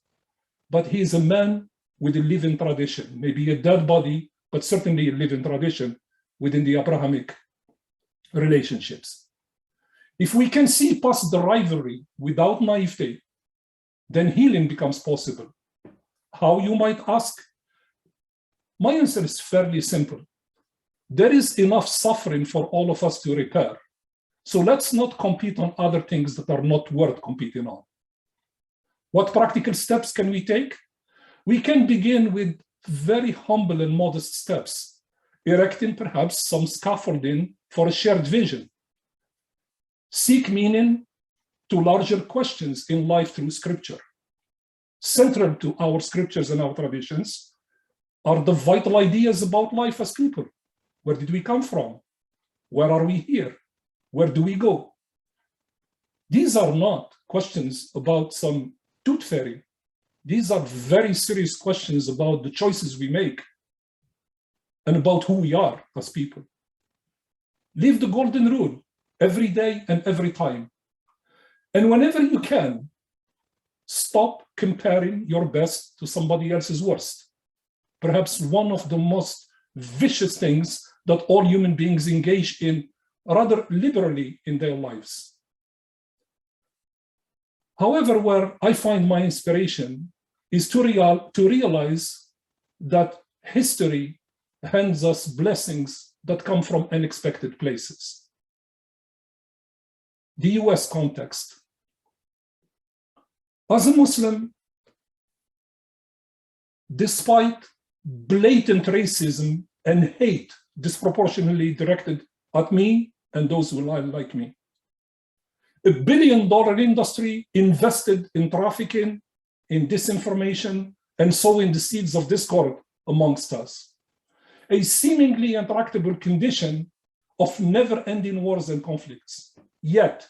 but he is a man with a living tradition, maybe a dead body, but certainly a living tradition within the Abrahamic relationships. If we can see past the rivalry without naivete, then healing becomes possible. How, you might ask? My answer is fairly simple. There is enough suffering for all of us to repair. So let's not compete on other things that are not worth competing on. What practical steps can we take? We can begin with very humble and modest steps, erecting perhaps some scaffolding for a shared vision. Seek meaning to larger questions in life through scripture. Central to our scriptures and our traditions are the vital ideas about life as people. Where did we come from? Where are we here? Where do we go? These are not questions about some tooth fairy. These are very serious questions about the choices we make and about who we are as people. Live the golden rule every day and every time. And whenever you can, stop comparing your best to somebody else's worst. Perhaps one of the most vicious things that all human beings engage in rather liberally in their lives. However, where I find my inspiration is to realize that history hands us blessings that come from unexpected places. The US context. As a Muslim, despite blatant racism and hate disproportionately directed at me and those who are like me, $1 billion industry invested in trafficking, in disinformation, and sowing the seeds of discord amongst us. A seemingly intractable condition of never-ending wars and conflicts. Yet,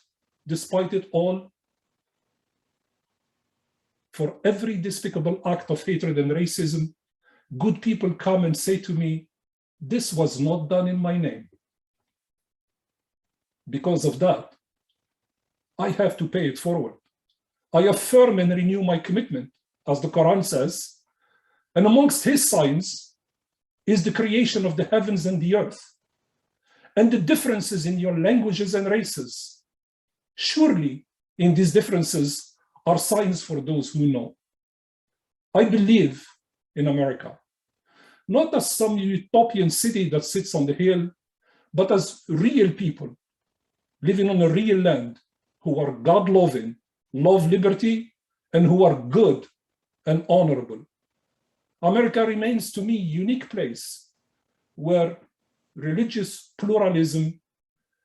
despite it all, for every despicable act of hatred and racism, good people come and say to me, this was not done in my name. Because of that, I have to pay it forward. I affirm and renew my commitment, as the Quran says, and amongst his signs is the creation of the heavens and the earth, and the differences in your languages and races. Surely, in these differences are signs for those who know. I believe in America, not as some utopian city that sits on the hill, but as real people living on a real land who are God-loving, love liberty, and who are good and honorable. America remains to me a unique place where religious pluralism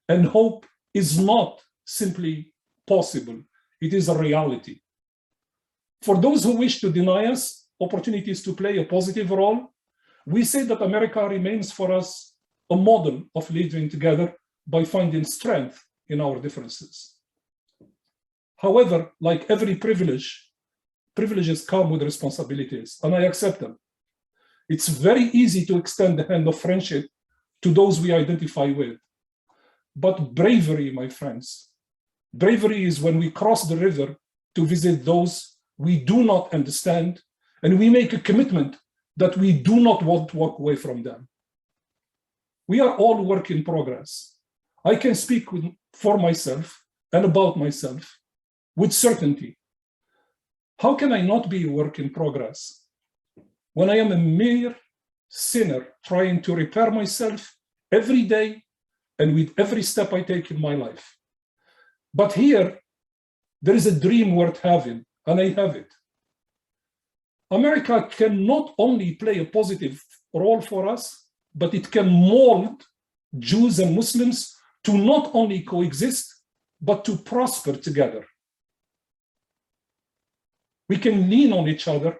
and hope is not simply possible, it is a reality. For those who wish to deny us opportunities to play a positive role, we say that America remains for us a model of living together by finding strength in our differences. However, like every privilege, privileges come with responsibilities, and I accept them. It's very easy to extend the hand of friendship to those we identify with. But bravery, my friends, bravery is when we cross the river to visit those we do not understand, and we make a commitment that we do not want to walk away from them. We are all work in progress. I can speak for myself and about myself with certainty. How can I not be a work in progress when I am a mere sinner trying to repair myself every day and with every step I take in my life? But here, there is a dream worth having, and I have it. America can not only play a positive role for us, but it can mold Jews and Muslims to not only coexist, but to prosper together. We can lean on each other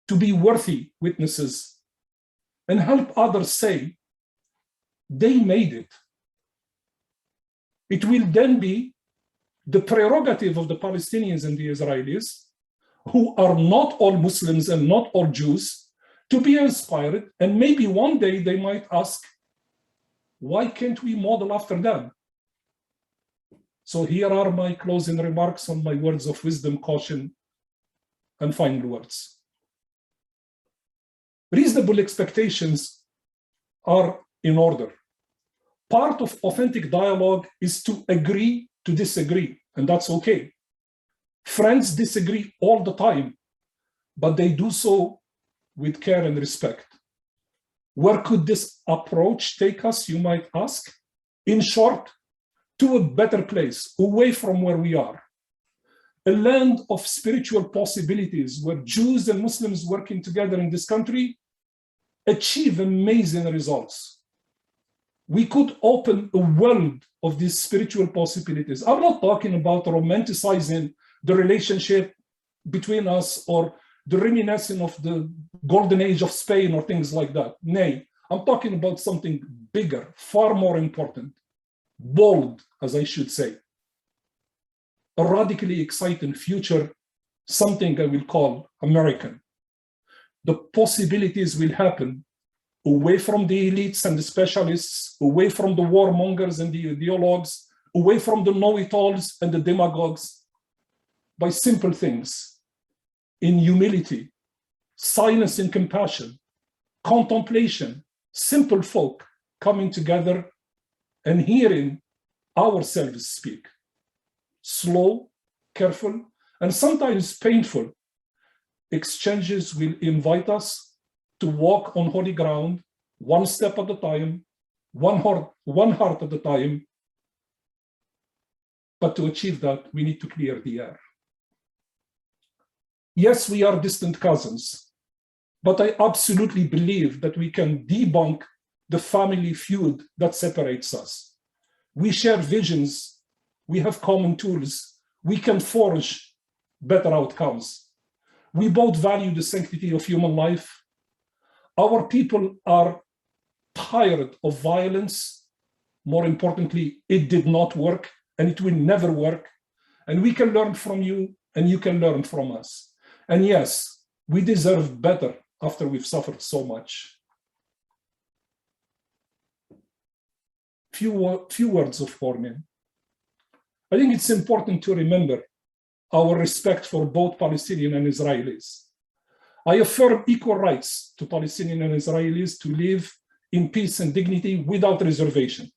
to be worthy witnesses and help others say, they made it. It will then be the prerogative of the Palestinians and the Israelis, who are not all Muslims and not all Jews, to be inspired, and maybe one day they might ask, why can't we model after them? So here are my closing remarks on my words of wisdom, caution, and final words. Reasonable expectations are in order. Part of authentic dialogue is to agree to disagree, and that's okay. Friends disagree all the time, but they do so with care and respect. Where could this approach take us, you might ask? In short, to a better place, away from where we are. A land of spiritual possibilities where Jews and Muslims working together in this country achieve amazing results. We could open a world of these spiritual possibilities. I'm not talking about romanticizing the relationship between us or the reminiscing of the golden age of Spain or things like that. Nay, I'm talking about something bigger, far more important, bold, as I should say. A radically exciting future, something I will call American. The possibilities will happen away from the elites and the specialists, away from the warmongers and the ideologues, away from the know-it-alls and the demagogues, by simple things, in humility, silence and compassion, contemplation, simple folk coming together and hearing ourselves speak. Slow, careful, and sometimes painful exchanges will invite us to walk on holy ground, one step at a time, one heart at a time. But to achieve that, we need to clear the air. Yes, we are distant cousins, but I absolutely believe that we can debunk the family feud that separates us. We share visions, we have common tools, we can forge better outcomes. We both value the sanctity of human life. Our people are tired of violence. More importantly, it did not work and it will never work. And we can learn from you and you can learn from us. And yes, we deserve better after we've suffered so much. Few words of warning. I think it's important to remember our respect for both Palestinian and Israelis. I affirm equal rights to Palestinian and Israelis to live in peace and dignity without reservation.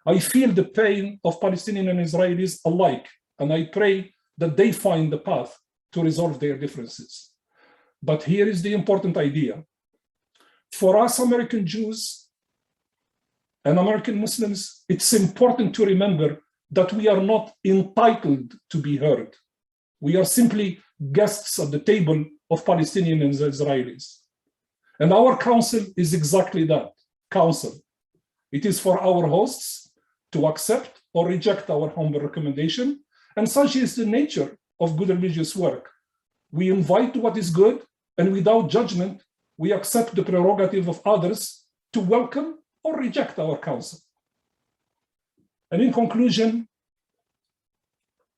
I feel the pain of Palestinian and Israelis alike, and I pray that they find the path to resolve their differences. But here is the important idea. For us American Jews and American Muslims, it's important to remember that we are not entitled to be heard. We are simply guests at the table of Palestinians and Israelis. And our council is exactly that, council. It is for our hosts to accept or reject our humble recommendation, and such is the nature of good religious work. We invite what is good, and without judgment, we accept the prerogative of others to welcome or reject our counsel. And in conclusion,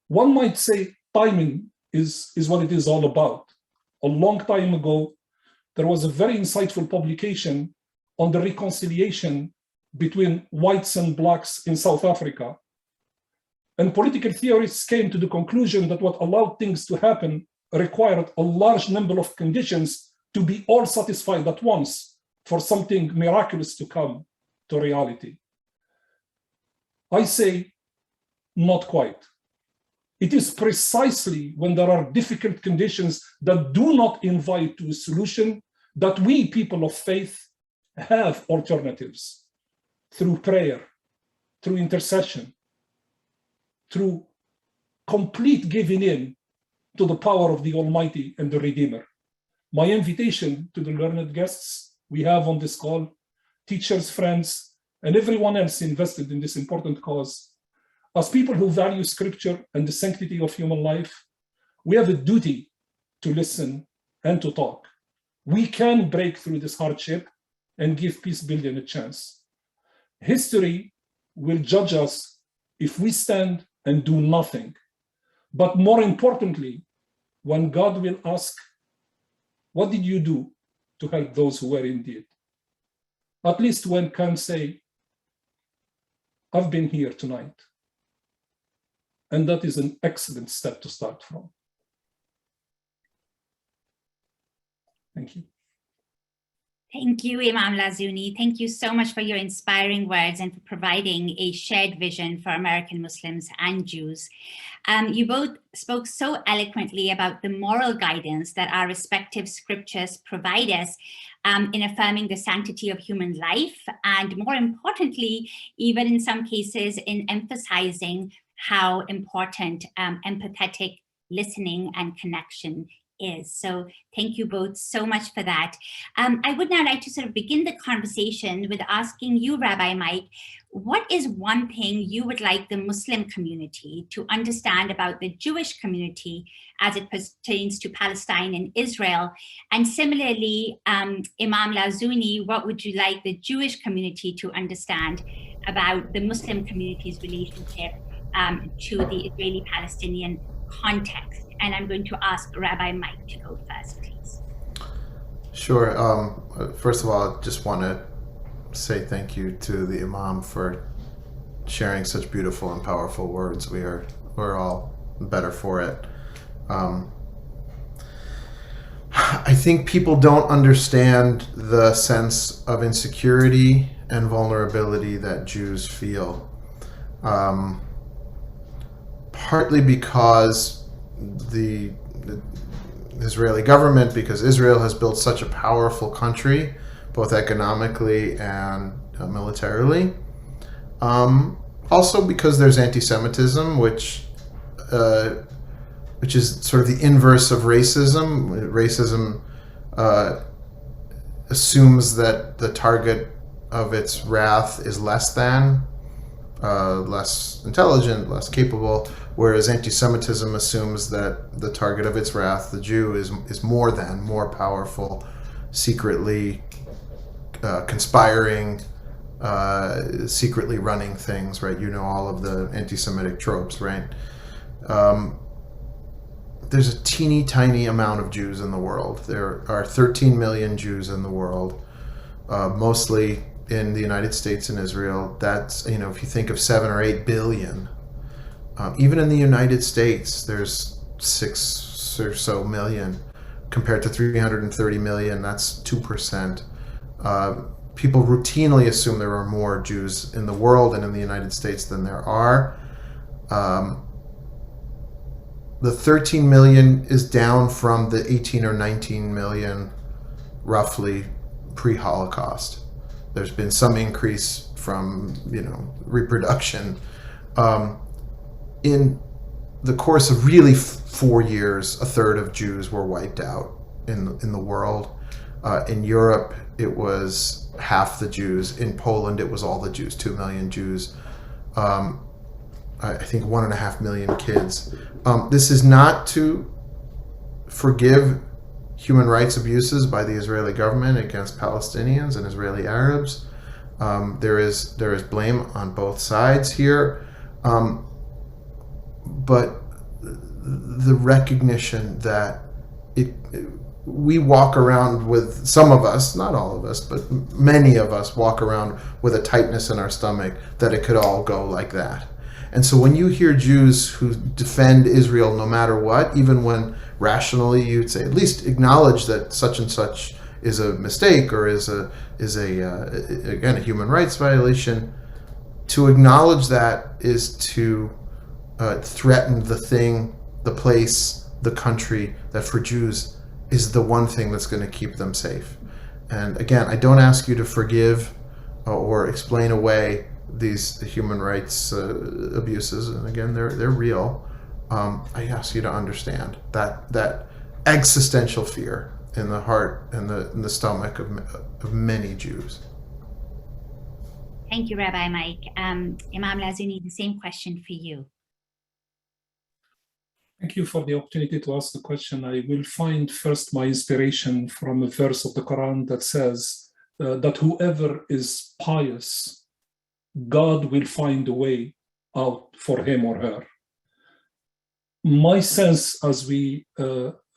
one might say timing is what it is all about. A long time ago, there was a very insightful publication on the reconciliation between whites and blacks in South Africa. And political theorists came to the conclusion that what allowed things to happen required a large number of conditions to be all satisfied at once for something miraculous to come to reality. I say, not quite. It is precisely when there are difficult conditions that do not invite to a solution that we, people of faith, have alternatives through prayer, through intercession, through complete giving in to the power of the Almighty and the Redeemer. My invitation to the learned guests we have on this call, teachers, friends, and everyone else invested in this important cause, as people who value Scripture and the sanctity of human life, we have a duty to listen and to talk. We can break through this hardship and give peace building a chance. History will judge us if we stand and do nothing. But more importantly, when God will ask, what did you do to help those who were in need? At least one can say, I've been here tonight. And that is an excellent step to start from. Thank you. Thank you, Imam Lazzouni. Thank you so much for your inspiring words and for providing a shared vision for American Muslims and Jews. You both spoke so eloquently about the moral guidance that our respective scriptures provide us in affirming the sanctity of human life, and more importantly, even in some cases, in emphasizing how important empathetic listening and connection is. So thank you both so much for that. I would now like to sort of begin the conversation with asking you, Rabbi Mike, what is one thing you would like the Muslim community to understand about the Jewish community as it pertains to Palestine and Israel? And similarly, Imam Lazzouni, what would you like the Jewish community to understand about the Muslim community's relationship to the Israeli-Palestinian context? And I'm going to ask Rabbi Mike to go first, please. Sure. First of all, I just want to say thank you to the Imam for sharing such beautiful and powerful words. We're all better for it. I think people don't understand the sense of insecurity and vulnerability that Jews feel. Partly because the Israeli government, because Israel has built such a powerful country, both economically and militarily. Also because there's anti-Semitism, which is sort of the inverse of racism. Racism assumes that the target of its wrath is less than, less intelligent, less capable, whereas anti-Semitism assumes that the target of its wrath, the Jew, is more than, more powerful, secretly conspiring, secretly running things, right? You know all of the anti-Semitic tropes, right? There's a teeny tiny amount of Jews in the world. There are 13 million Jews in the world, mostly in the United States and Israel. That's, if you think of 7 or 8 billion, even in the United States, there's 6 or so million compared to 330 million. That's 2%. People routinely assume there are more Jews in the world and in the United States than there are. The 13 million is down from the 18 or 19 million, roughly, pre-Holocaust. There's been some increase from, reproduction. In the course of really 4 years, a third of Jews were wiped out in the world. In Europe, it was half the Jews. In Poland, it was all the Jews, 2 million Jews. I think 1.5 million kids. This is not to forgive human rights abuses by the Israeli government against Palestinians and Israeli Arabs. There is blame on both sides here, but the recognition that we walk around with, some of us, not all of us, but many of us walk around with a tightness in our stomach that it could all go like that. And so when you hear Jews who defend Israel no matter what, even when rationally you'd say, at least acknowledge that such and such is a mistake or is again a human rights violation, to acknowledge that is to threaten the thing, the place, the country that for Jews is the one thing that's going to keep them safe. And again, I don't ask you to forgive or explain away these human rights abuses, and again, they're real. I ask you to understand that existential fear in the heart and in the stomach of many Jews. Thank you, Rabbi Mike. Imam Lazzouni, the same question for you. Thank you for the opportunity to ask the question. I will find first my inspiration from a verse of the Quran that says that whoever is pious, God will find a way out for him or her. My sense as we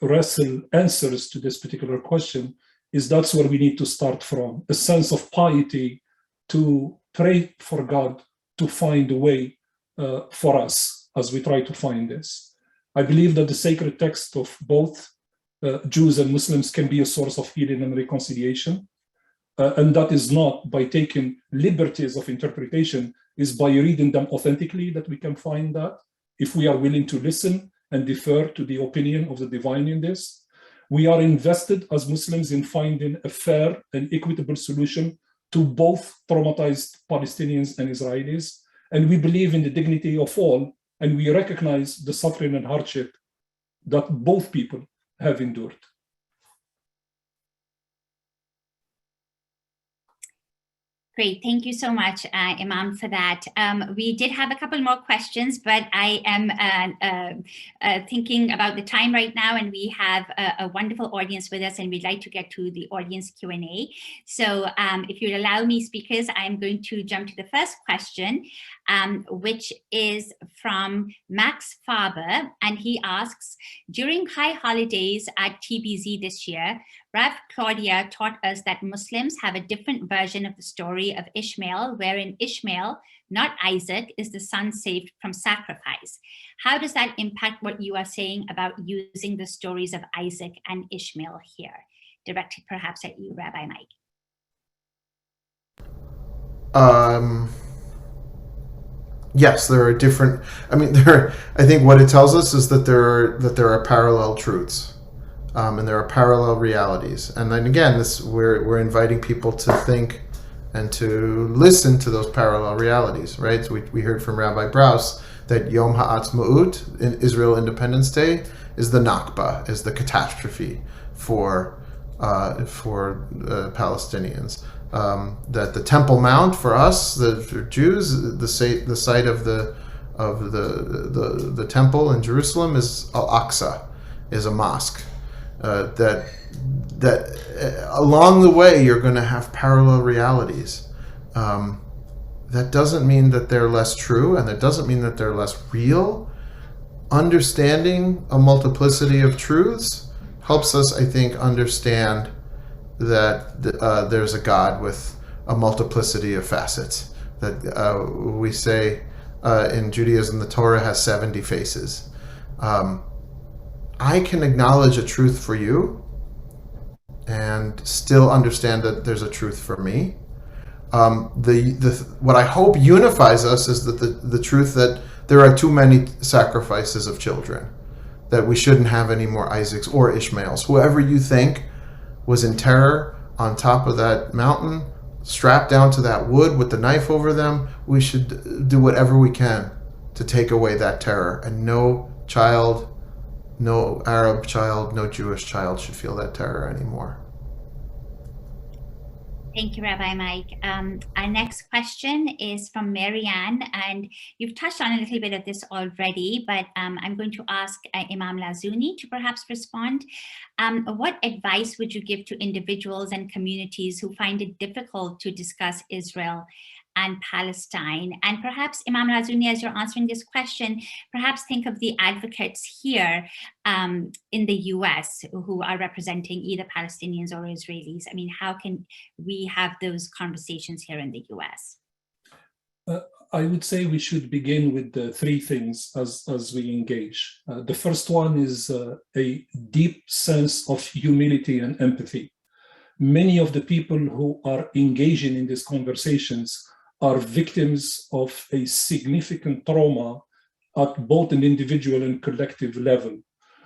wrestle answers to this particular question is that's where we need to start from, a sense of piety to pray for God to find a way for us as we try to find this. I believe that the sacred text of both Jews and Muslims can be a source of healing and reconciliation. And that is not by taking liberties of interpretation, is by reading them authentically that we can find that, if we are willing to listen and defer to the opinion of the divine in this. We are invested as Muslims in finding a fair and equitable solution to both traumatized Palestinians and Israelis. And we believe in the dignity of all, and we recognize the suffering and hardship that both people have endured. Great, thank you so much, Imam, for that. We did have a couple more questions, but I am thinking about the time right now, and we have a wonderful audience with us, and we'd like to get to the audience Q&A. So if you'd allow me, speakers, I'm going to jump to the first question, which is from Max Faber, and he asks, during high holidays at TBZ this year, Rav Claudia taught us that Muslims have a different version of the story of Ishmael, wherein Ishmael, not Isaac, is the son saved from sacrifice. How does that impact what you are saying about using the stories of Isaac and Ishmael here? Directed perhaps at you, Rabbi Mike. Yes, there are different. I mean, I think what it tells us is that there are parallel truths. and there are parallel realities. And then again, we're inviting people to think and to listen to those parallel realities, right? So we heard from Rabbi Brous that Yom Ha'atzmaut, in Israel Independence Day, is the Nakba, is the catastrophe for Palestinians. That the Temple Mount for us, for Jews, the site of the temple in Jerusalem is Al-Aqsa, is a mosque. That along the way you're going to have parallel realities. That doesn't mean that they're less true, and that doesn't mean that they're less real. Understanding a multiplicity of truths helps us, I think, understand that there's a God with a multiplicity of facets. That we say in Judaism, the Torah has 70 faces. I can acknowledge a truth for you and still understand that there's a truth for me. What I hope unifies us is that the truth that there are too many sacrifices of children, that we shouldn't have any more Isaacs or Ishmaels. Whoever you think was in terror on top of that mountain, strapped down to that wood with the knife over them, we should do whatever we can to take away that terror. And no child, no Arab child, no Jewish child should feel that terror anymore. Thank you, Rabbi Mike. Our next question is from Marianne, and you've touched on a little bit of this already, but I'm going to ask Imam Lazzouni to perhaps respond. What advice would you give to individuals and communities who find it difficult to discuss Israel and Palestine? And perhaps, Imam Lazzouni, as you're answering this question, perhaps think of the advocates here in the US who are representing either Palestinians or Israelis. I mean, how can we have those conversations here in the US? I would say we should begin with the three things as we engage. The first one is a deep sense of humility and empathy. Many of the people who are engaging in these conversations are victims of a significant trauma at both an individual and collective level.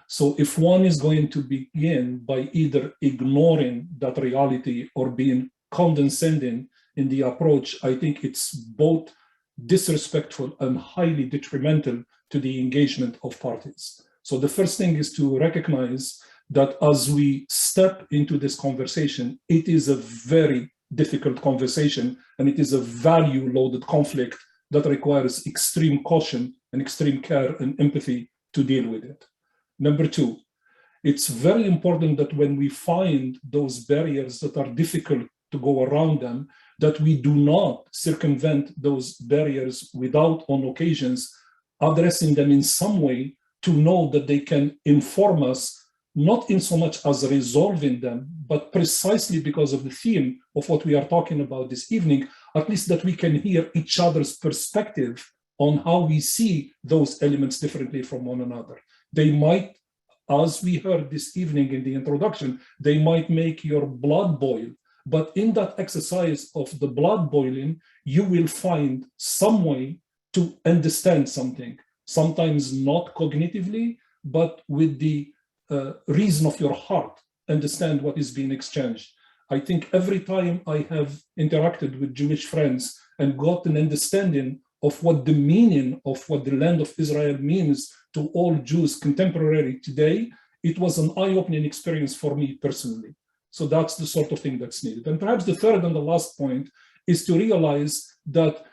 So if one is going to begin by either ignoring that reality or being condescending in the approach, I think it's both disrespectful and highly detrimental to the engagement of parties. So the first thing is to recognize that as we step into this conversation, it is a very difficult conversation, and it is a value-loaded conflict that requires extreme caution and extreme care and empathy to deal with it. Number two, it's very important that when we find those barriers that are difficult to go around them, that we do not circumvent those barriers without, on occasions, addressing them in some way to know that they can inform us, not in so much as resolving them, but precisely because of the theme of what we are talking about this evening, at least that we can hear each other's perspective on how we see those elements differently from one another. They might, as we heard this evening in the introduction, they might make your blood boil. But in that exercise of the blood boiling, you will find some way to understand something, sometimes not cognitively, but with the reason of your heart, understand what is being exchanged. I think every time I have interacted with Jewish friends and got an understanding of what the meaning of what the land of Israel means to all Jews contemporary today, it was an eye-opening experience for me personally. So that's the sort of thing that's needed. And perhaps the third and the last point is to realize that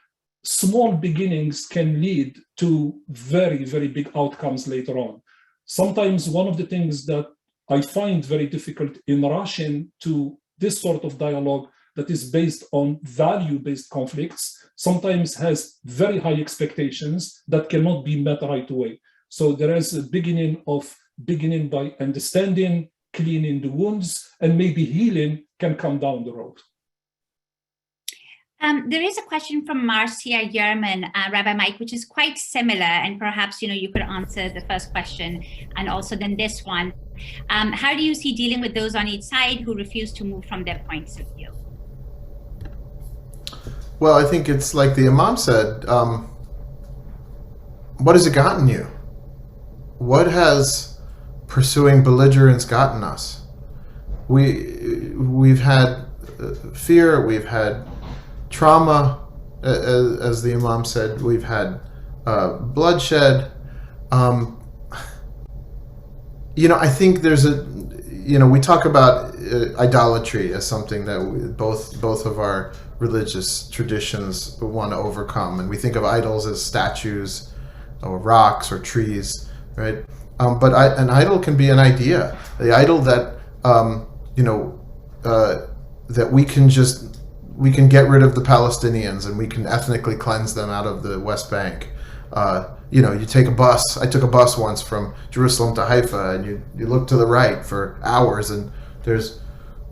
small beginnings can lead to very, very big outcomes later on. Sometimes one of the things that I find very difficult in rushing to this sort of dialogue that is based on value-based conflicts sometimes has very high expectations that cannot be met right away. So there is a beginning by understanding, cleaning the wounds, and maybe healing can come down the road. There is a question from Marcia Yerman, Rabbi Mike, which is quite similar, and perhaps you could answer the first question and also then this one. How do you see dealing with those on each side who refuse to move from their points of view? Well, I think it's like the Imam said, what has it gotten you? What has pursuing belligerence gotten us? We've had fear, we've had trauma, as the Imam said, we've had bloodshed. I think there's we talk about idolatry as something that both of our religious traditions want to overcome, and we think of idols as statues or rocks or trees, right? But an idol can be an idea. The idol that that we can get rid of the Palestinians and we can ethnically cleanse them out of the West Bank. You take a bus. I took a bus once from Jerusalem to Haifa, and you look to the right for hours, and there's,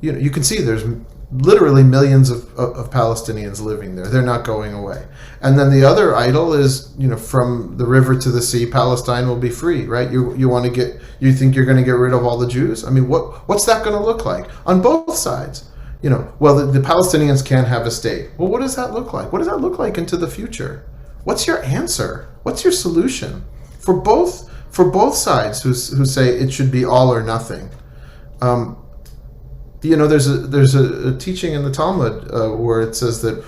you can see there's literally millions of Palestinians living there. They're not going away. And then the other idol is, from the river to the sea, Palestine will be free, right? You think you're going to get rid of all the Jews? I mean, what's that going to look like on both sides? Well, the Palestinians can't have a state. Well, what does that look like? What does that look like into the future? What's your answer? What's your solution for both sides who say it should be all or nothing? There's a teaching in the Talmud where it says that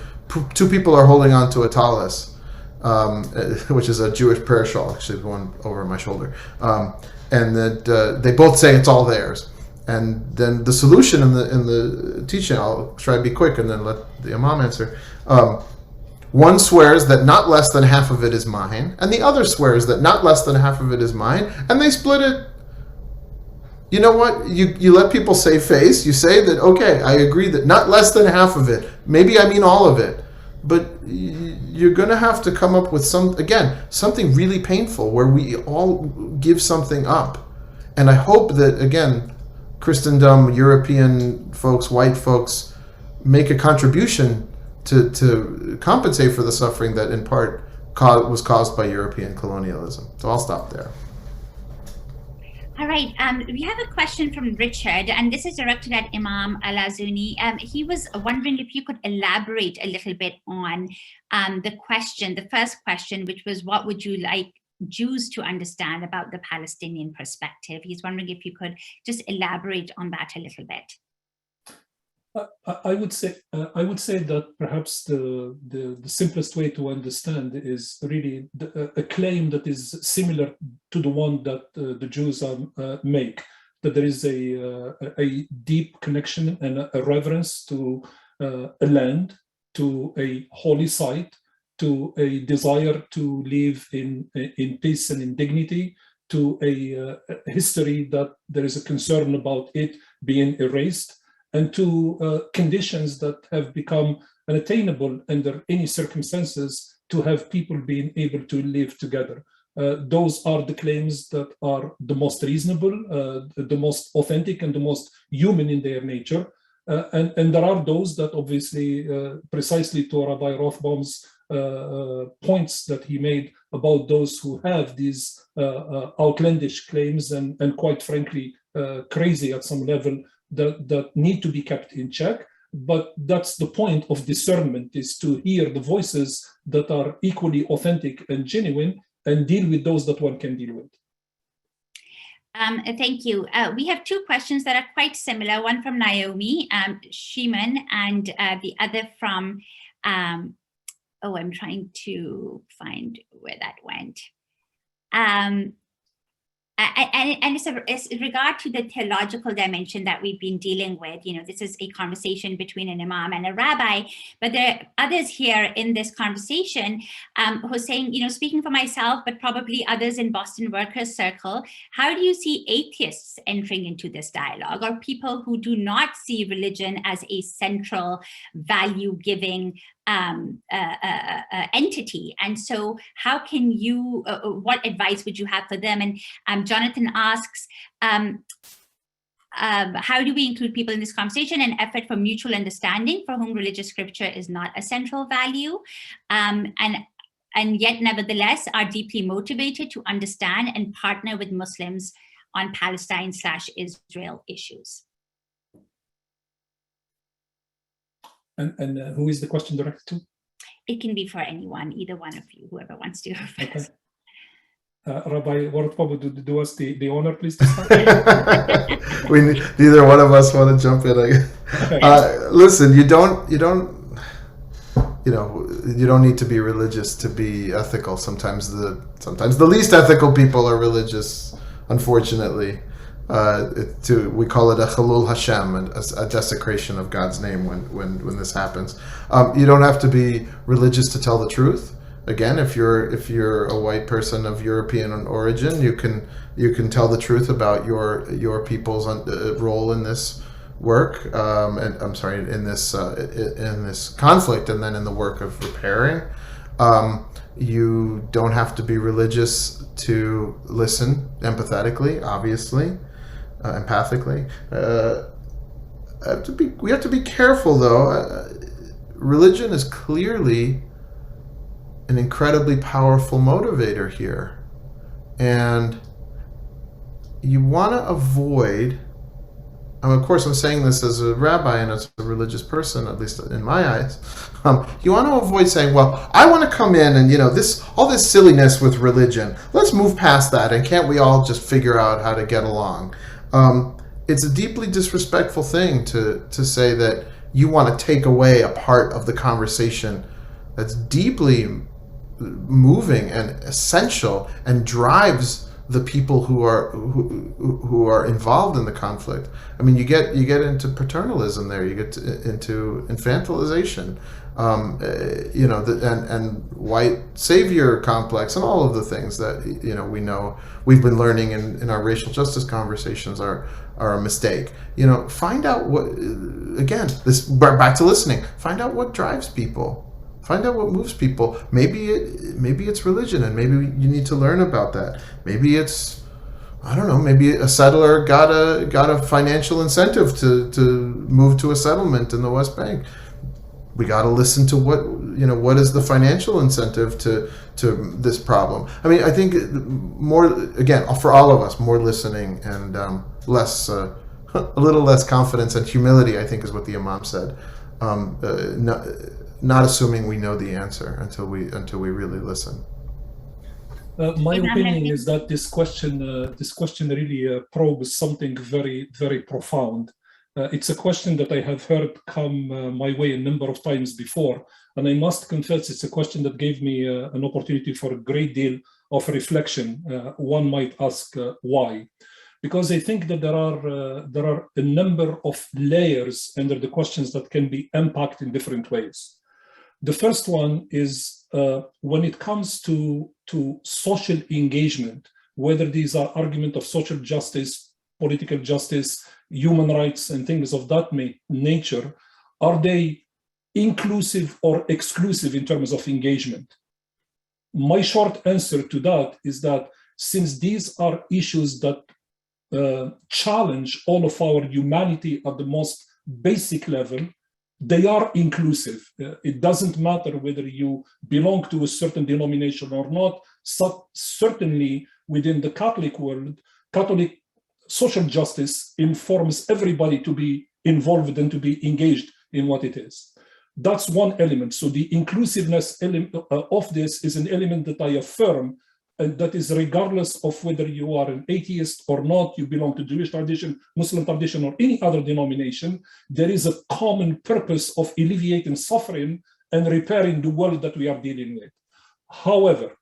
two people are holding on to a talus, which is a Jewish prayer shawl, actually the one over my shoulder, and that they both say it's all theirs. And then the solution in the teaching, I'll try to be quick and then let the Imam answer. One swears that not less than half of it is mine, and the other swears that not less than half of it is mine, and they split it. You know what? You let people save face. You say that, okay, I agree that not less than half of it. Maybe I mean all of it. But you're going to have to come up with something really painful where we all give something up. And I hope that, again, Christendom, European folks, white folks, make a contribution to compensate for the suffering that in part was caused by European colonialism. So I'll stop there. All right, we have a question from Richard, and this is directed at Imam Lazzouni. He was wondering if you could elaborate a little bit on the first question, which was, what would you like Jews to understand about the Palestinian perspective? He's wondering if you could just elaborate on that a little bit. I would say that perhaps the simplest way to understand is really a claim that is similar to the one that the Jews make, that there is a deep connection and a reverence to a land, to a holy site, to a desire to live in peace and in dignity, to a history that there is a concern about it being erased, and to conditions that have become unattainable under any circumstances to have people being able to live together. Those are the claims that are the most reasonable, the most authentic, and the most human in their nature. And there are those that obviously, precisely to Rabbi Rothbaum's points that he made about those who have these outlandish claims and quite frankly, crazy at some level, that need to be kept in check. But that's the point of discernment, is to hear the voices that are equally authentic and genuine and deal with those that one can deal with. Thank you. We have two questions that are quite similar, one from Naomi Sheeman and the other from, I'm trying to find where that went. And it's in regard to the theological dimension that we've been dealing with. This is a conversation between an imam and a rabbi, but there are others here in this conversation who are saying, speaking for myself, but probably others in Boston Workers Circle, how do you see atheists entering into this dialogue, or people who do not see religion as a central value-giving entity? And so how can you, what advice would you have for them? And Jonathan asks, how do we include people in this conversation and effort for mutual understanding for whom religious scripture is not a central value, and yet nevertheless are deeply motivated to understand and partner with Muslims on Palestine/Israel issues? And who is the question directed to? It can be for anyone, either one of you, whoever wants to go first. Okay. Rabbi Rothbaum, do us the honor, please, to start. Neither one of us want to jump in. Listen, you don't need to be religious to be ethical. Sometimes the least ethical people are religious, unfortunately. We call it a Chalul Hashem, a desecration of God's name when this happens. You don't have to be religious to tell the truth. Again, if you're a white person of European origin, you can tell the truth about your people's role in this work, in this conflict, and then in the work of repairing. You don't have to be religious to listen empathetically, obviously, empathically. We have to be careful, though. Religion is clearly an incredibly powerful motivator here, and you want to avoid, and of course I'm saying this as a rabbi and as a religious person, at least in my eyes, you want to avoid saying, well, I want to come in and all this silliness with religion, let's move past that, and can't we all just figure out how to get along? It's a deeply disrespectful thing to say that you want to take away a part of the conversation that's deeply moving and essential and drives the people who are involved in the conflict. I mean, you get into paternalism there. You get into infantilization, and white savior complex, and all of the things that we've been learning in our racial justice conversations are a mistake. Find out what, again, this back to listening. Find out what drives people. Find out what moves people. Maybe it's religion, and maybe you need to learn about that. Maybe it's, I don't know, maybe a settler got a financial incentive to move to a settlement in the West Bank. We got to listen to what is the financial incentive to this problem. I mean, I think more, again, for all of us, more listening and less, a little less confidence and humility, I think, is what the Imam said. Not assuming we know the answer until we really listen. My opinion is that this question really probes something very, very profound. It's a question that I have heard come my way a number of times before, and I must confess it's a question that gave me an opportunity for a great deal of reflection. One might ask why. Because I think that there are a number of layers under the questions that can be impacted in different ways. The first one is when it comes to social engagement, whether these are arguments of social justice, political justice, human rights, and things of that nature, are they inclusive or exclusive in terms of engagement? My short answer to that is that since these are issues that challenge all of our humanity at the most basic level, they are inclusive. It doesn't matter whether you belong to a certain denomination or not. Certainly within the Catholic world, Catholic social justice informs everybody to be involved and to be engaged in what it is. That's one element. So the inclusiveness of this is an element that I affirm, and that is regardless of whether you are an atheist or not, you belong to Jewish tradition, Muslim tradition, or any other denomination. There is a common purpose of alleviating suffering and repairing the world that we are dealing with. However,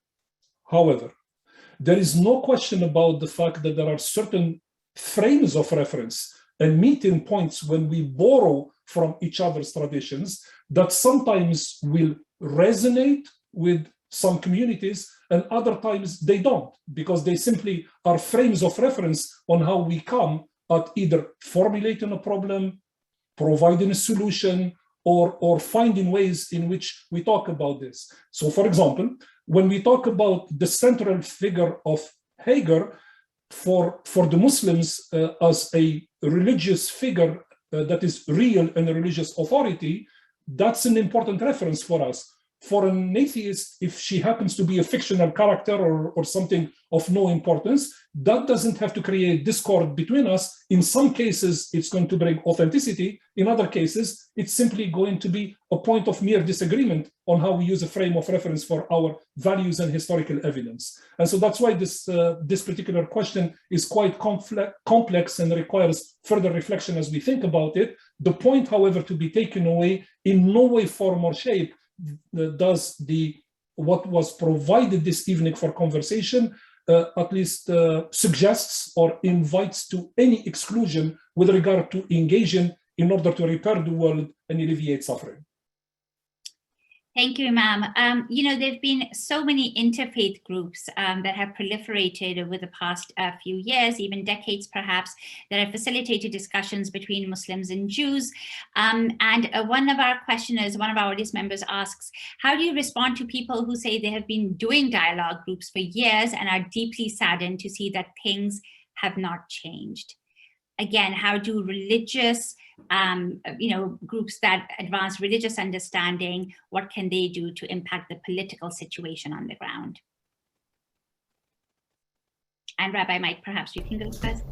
there is no question about the fact that there are certain frames of reference and meeting points when we borrow from each other's traditions that sometimes will resonate with some communities, and other times they don't, because they simply are frames of reference on how we come at either formulating a problem, providing a solution, or finding ways in which we talk about this. So for example, when we talk about the central figure of Hagar, for the Muslims as a religious figure that is real and a religious authority, that's an important reference for us. For an atheist, if she happens to be a fictional character or something of no importance, that doesn't have to create discord between us. In some cases, it's going to bring authenticity. In other cases, it's simply going to be a point of mere disagreement on how we use a frame of reference for our values and historical evidence. And so that's why this particular question is quite complex and requires further reflection as we think about it. The point, however, to be taken away, in no way, form, or shape does what was provided this evening for conversation at least suggests or invites to any exclusion with regard to engaging in order to repair the world and alleviate suffering. Thank you, Imam. You know, there have been so many interfaith groups that have proliferated over the past few years, even decades perhaps, that have facilitated discussions between Muslims and Jews. And one of our questioners, one of our audience members asks, how do you respond to people who say they have been doing dialogue groups for years and are deeply saddened to see that things have not changed? Again, how do religious groups that advance religious understanding, what can they do to impact the political situation on the ground? And Rabbi Mike, perhaps you can go first.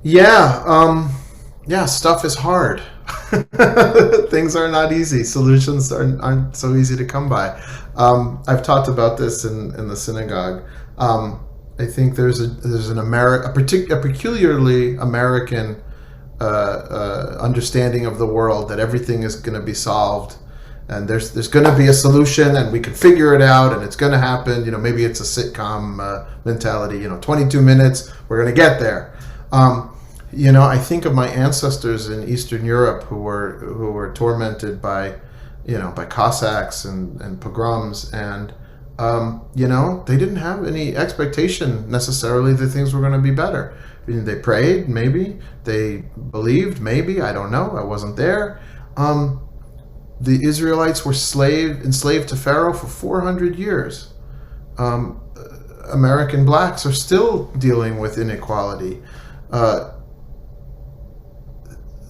Yeah, stuff is hard. Things are not easy. Solutions aren't so easy to come by. I've talked about this in the synagogue. I think there's a peculiarly American understanding of the world, that everything is going to be solved and there's going to be a solution and we can figure it out and it's going to happen. You know, maybe it's a sitcom mentality, 22 minutes, we're going to get there. I think of my ancestors in Eastern Europe who were tormented by Cossacks and pogroms, and they didn't have any expectation necessarily that things were going to be better. They prayed, maybe. They believed, maybe. I don't know. I wasn't there. The Israelites were enslaved to Pharaoh for 400 years. American blacks are still dealing with inequality.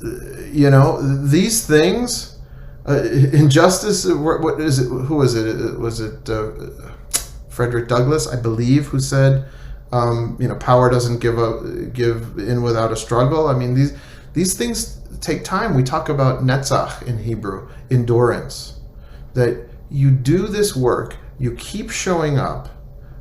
These things, injustice. What is it? Who was it? Was it Frederick Douglass, I believe, who said, power doesn't give in without a struggle. I mean, these things take time. We talk about netzach in Hebrew, endurance. That you do this work, you keep showing up,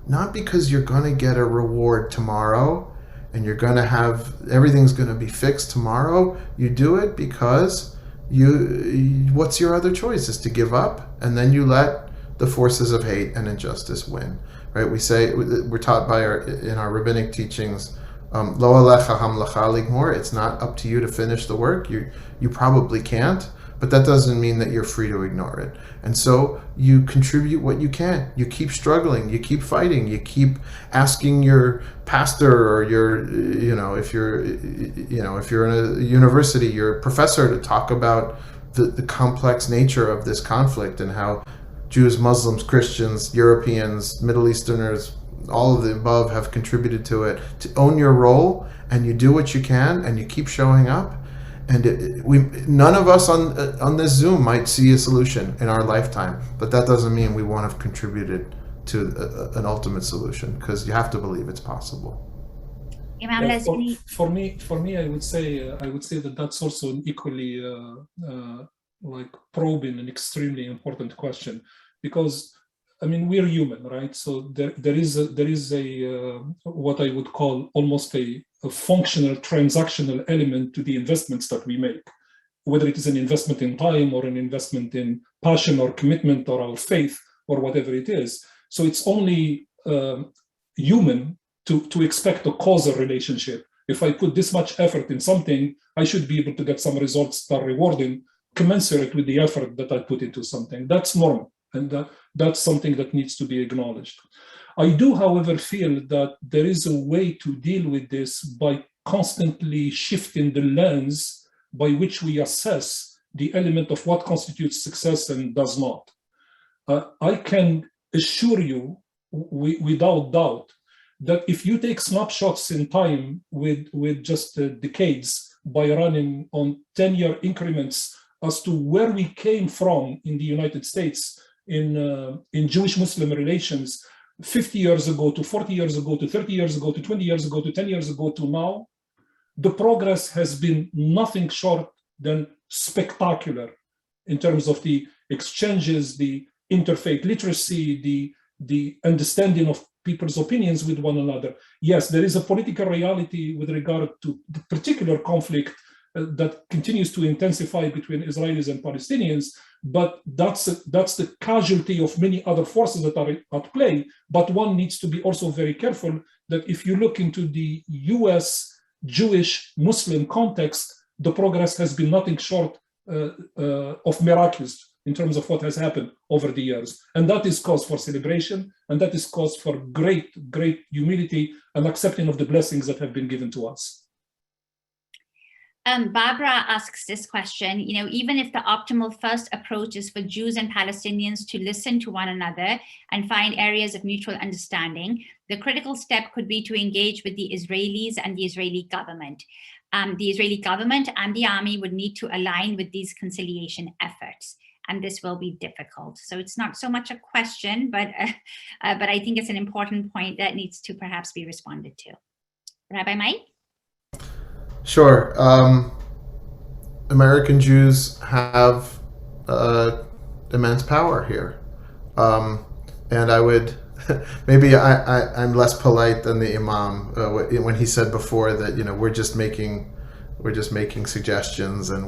not because you're going to get a reward tomorrow and you're going to have everything's going to be fixed tomorrow. You do it because what's your other choice is to give up, and then you let the forces of hate and injustice win. Right? We're taught in our rabbinic teachings, lo alecha hamlacha ligmor. It's not up to you to finish the work. You probably can't, but that doesn't mean that you're free to ignore it. And so you contribute what you can. You keep struggling. You keep fighting. You keep asking your pastor or if you're in a university, your professor to talk about the complex nature of this conflict and how Jews, Muslims, Christians, Europeans, Middle Easterners, all of the above have contributed to it. To own your role, and you do what you can, and you keep showing up. And none of us on this Zoom might see a solution in our lifetime, but that doesn't mean we won't have contributed to an ultimate solution, because you have to believe it's possible. Imam Lazzouni. For me, I would say that that's also an equally probing and extremely important question, because we're human, right? So there is a what I would call almost a functional transactional element to the investments that we make, whether it is an investment in time or an investment in passion or commitment or our faith or whatever it is. So it's only human to expect a causal relationship. If I put this much effort in something, I should be able to get some results that are rewarding, commensurate with the effort that I put into something. That's normal, and that's something that needs to be acknowledged. I do, however, feel that there is a way to deal with this by constantly shifting the lens by which we assess the element of what constitutes success and does not. I can assure you, without doubt, that if you take snapshots in time with just decades by running on 10-year increments as to where we came from in the United States in Jewish-Muslim relations 50 years ago to 40 years ago to 30 years ago to 20 years ago to 10 years ago to now, the progress has been nothing short than spectacular in terms of the exchanges, the interfaith literacy, the understanding of people's opinions with one another. Yes, there is a political reality with regard to the particular conflict that continues to intensify between Israelis and Palestinians, but that's the casualty of many other forces that are at play. But one needs to be also very careful that if you look into the US Jewish Muslim context, the progress has been nothing short of miraculous in terms of what has happened over the years. And that is cause for celebration, and that is cause for great, great humility and accepting of the blessings that have been given to us. Barbara asks this question, even if the optimal first approach is for Jews and Palestinians to listen to one another and find areas of mutual understanding, the critical step could be to engage with the Israelis and the Israeli government. The Israeli government and the army would need to align with these conciliation efforts, and this will be difficult. So it's not so much a question, but I think it's an important point that needs to perhaps be responded to. Rabbi Mike? Sure. American Jews have immense power here. And I would, maybe I'm less polite than the Imam when he said before that, we're just making suggestions and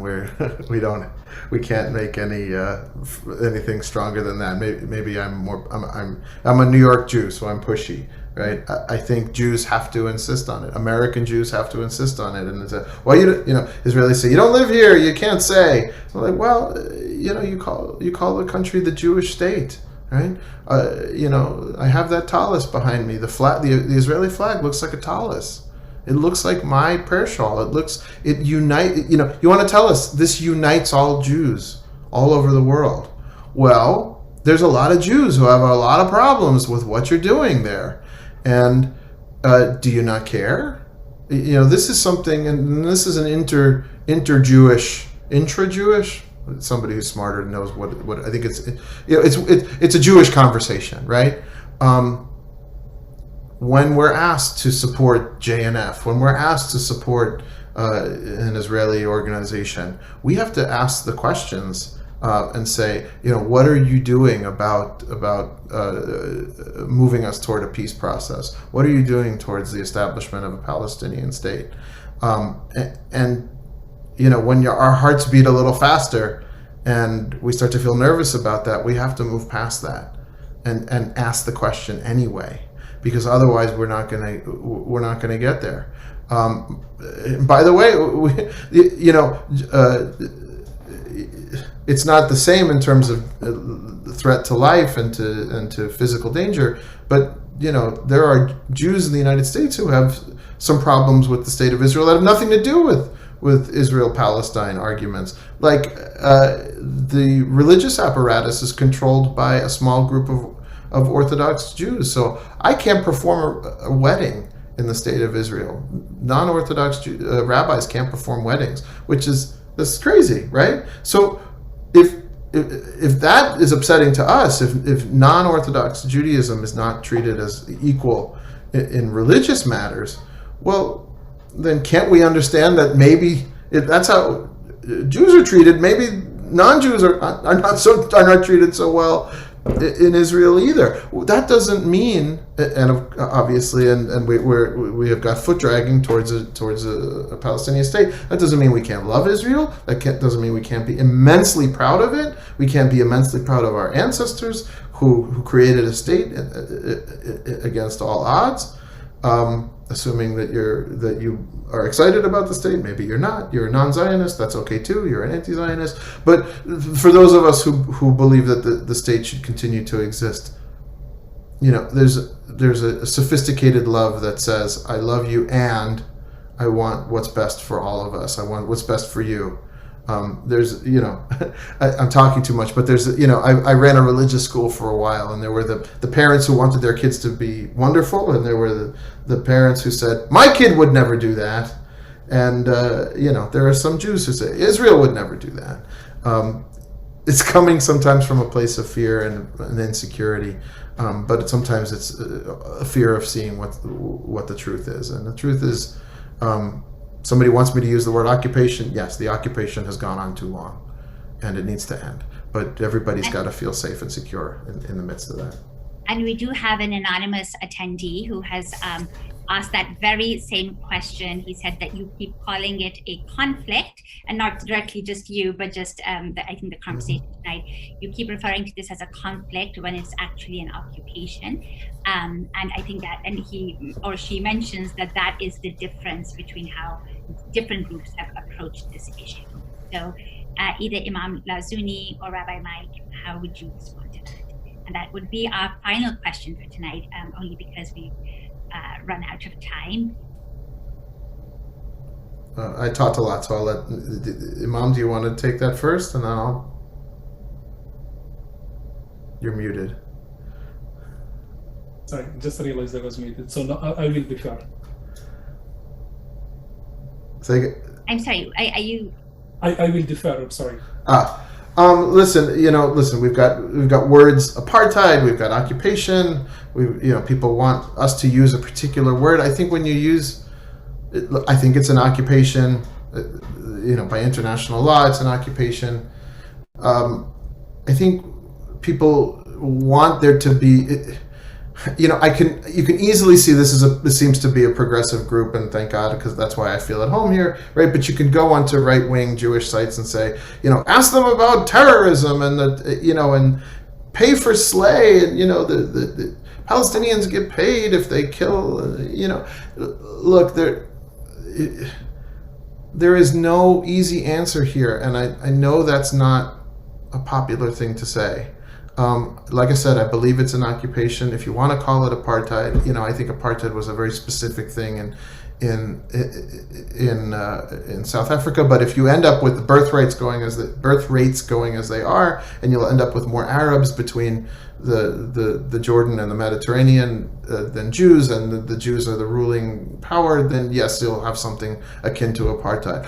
we can't make anything stronger than that. Maybe I'm a New York Jew, so I'm pushy. Right, I think Jews have to insist on it. American Jews have to insist on it, and it's Israelis say you don't live here, you can't say. I'm like, well, you call the country the Jewish state, right? I have that tallis behind me. The Israeli flag looks like a tallis. It looks like my prayer shawl. It unite. You want to tell us this unites all Jews all over the world? Well, there's a lot of Jews who have a lot of problems with what you're doing there. And do you not care? This is something, and this is an intra-Jewish. Somebody who's smarter knows what I think it's a Jewish conversation, right? When we're asked to support JNF, when we're asked to support an Israeli organization, we have to ask the questions. And say, what are you doing about moving us toward a peace process? What are you doing towards the establishment of a Palestinian state? And when our hearts beat a little faster and we start to feel nervous about that, we have to move past that and ask the question anyway, because otherwise we're not gonna get there. By the way, it's not the same in terms of threat to life and to physical danger, but there are Jews in the United States who have some problems with the state of Israel that have nothing to do with Israel-Palestine arguments. Like the religious apparatus is controlled by a small group of Orthodox Jews, so I can't perform a wedding in the state of Israel. Non-Orthodox rabbis can't perform weddings, this is crazy, right? So if that is upsetting to us, if non-Orthodox Judaism is not treated as equal in religious matters, well, then can't we understand that maybe if that's how Jews are treated, maybe non-Jews are not treated so well in Israel either? That doesn't mean, and obviously, and we have got foot dragging towards a Palestinian state. That doesn't mean we can't love Israel. Doesn't mean we can't be immensely proud of it. We can't be immensely proud of our ancestors who created a state against all odds. Assuming that you are excited about the state, maybe you're not. You're a non-Zionist. That's okay too. You're an anti-Zionist. But for those of us who believe that the state should continue to exist, there's a sophisticated love that says, I love you and I want what's best for all of us. I want what's best for you. I'm talking too much, but I ran a religious school for a while, and there were the parents who wanted their kids to be wonderful, and there were the parents who said, my kid would never do that. And, there are some Jews who say, Israel would never do that. It's coming sometimes from a place of fear and insecurity, but sometimes it's a fear of seeing what the truth is. And the truth is, somebody wants me to use the word occupation. Yes, the occupation has gone on too long, and it needs to end. But everybody's got to feel safe and secure in the midst of that. And we do have an anonymous attendee who has asked that very same question. He said that you keep calling it a conflict, and not directly just you, but just I think the conversation tonight. You keep referring to this as a conflict when it's actually an occupation. And I think that, and he or she mentions that is the difference between how different groups have approached this issue. So either Imam Lazzouni or Rabbi Mike, how would you respond to that? And that would be our final question for tonight, only because we've run out of time. I talked a lot, so I'll let Imam, do you want to take that first? And then you're muted. Sorry, just realized I was muted. So no, I will defer. I'm sorry, are you? I will defer, I'm sorry. Listen, we've got words apartheid, we've got occupation, people want us to use a particular word. I think when you use, I think it's an occupation, by international law, it's an occupation. I think people want there to be, you can easily see this seems to be a progressive group, and thank God, because that's why I feel at home here, right? But you can go onto right-wing Jewish sites and say, ask them about terrorism and and pay for slay, and the Palestinians get paid if they kill. Look, there is no easy answer here, and I know that's not a popular thing to say. Like I said, I believe it's an occupation. If you want to call it apartheid, I think apartheid was a very specific thing in South Africa. But if you end up with the birth rates going as they are, and you'll end up with more Arabs between the Jordan and the Mediterranean than Jews, and the Jews are the ruling power, then yes, you'll have something akin to apartheid.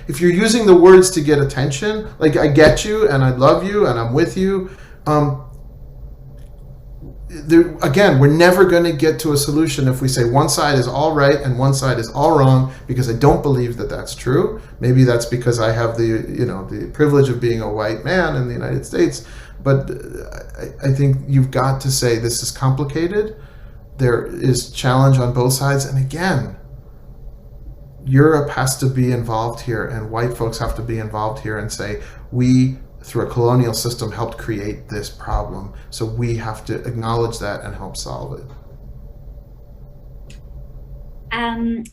If you're using the words to get attention, like, I get you and I love you and I'm with you, again, we're never going to get to a solution if we say one side is all right and one side is all wrong, because I don't believe that that's true. Maybe that's because I have the privilege of being a white man in the United States. But I think you've got to say this is complicated. There is challenge on both sides. And again, Europe has to be involved here, and white folks have to be involved here and say, we, through a colonial system, helped create this problem. So we have to acknowledge that and help solve it.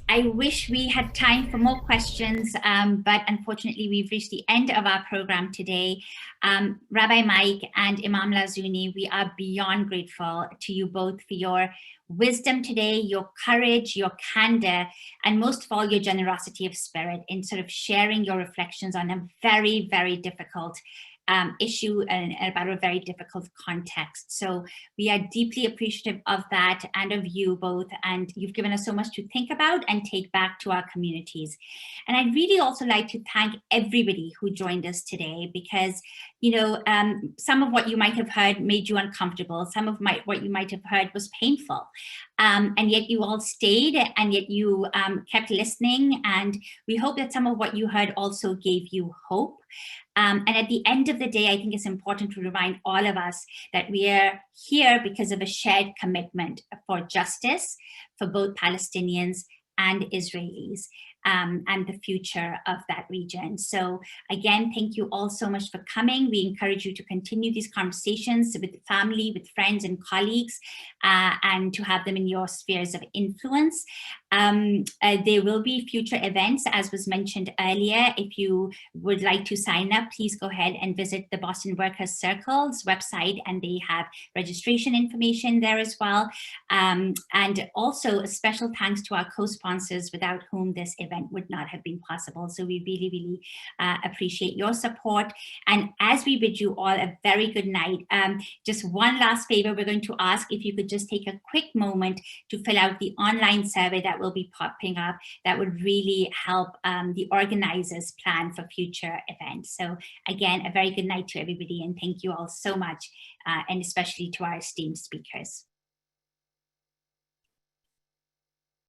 I wish we had time for more questions, but unfortunately we've reached the end of our program today. Rabbi Mike and Imam Lazzouni, we are beyond grateful to you both for your wisdom today, your courage, your candor, and most of all, your generosity of spirit in sort of sharing your reflections on a very, very difficult issue and about a very difficult context. So we are deeply appreciative of that and of you both, and you've given us so much to think about and take back to our communities. And I'd really also like to thank everybody who joined us today, because some of what you might have heard made you uncomfortable, some of what you might have heard was painful, and yet you all stayed, and yet you kept listening, and we hope that some of what you heard also gave you hope. And at the end of the day, I think it's important to remind all of us that we are here because of a shared commitment for justice for both Palestinians and Israelis, and the future of that region. So again, thank you all so much for coming. We encourage you to continue these conversations with family, with friends and colleagues, and to have them in your spheres of influence. There will be future events, as was mentioned earlier. If you would like to sign up, please go ahead and visit the Boston Workers Circle's website, and they have registration information there as well. And also a special thanks to our co-sponsors, without whom this event would not have been possible. So we really, really appreciate your support. And as we bid you all a very good night, just one last favor we're going to ask, if you could just take a quick moment to fill out the online survey that will be popping up that would really help the organizers plan for future events. So again, a very good night to everybody, and thank you all so much, and especially to our esteemed speakers.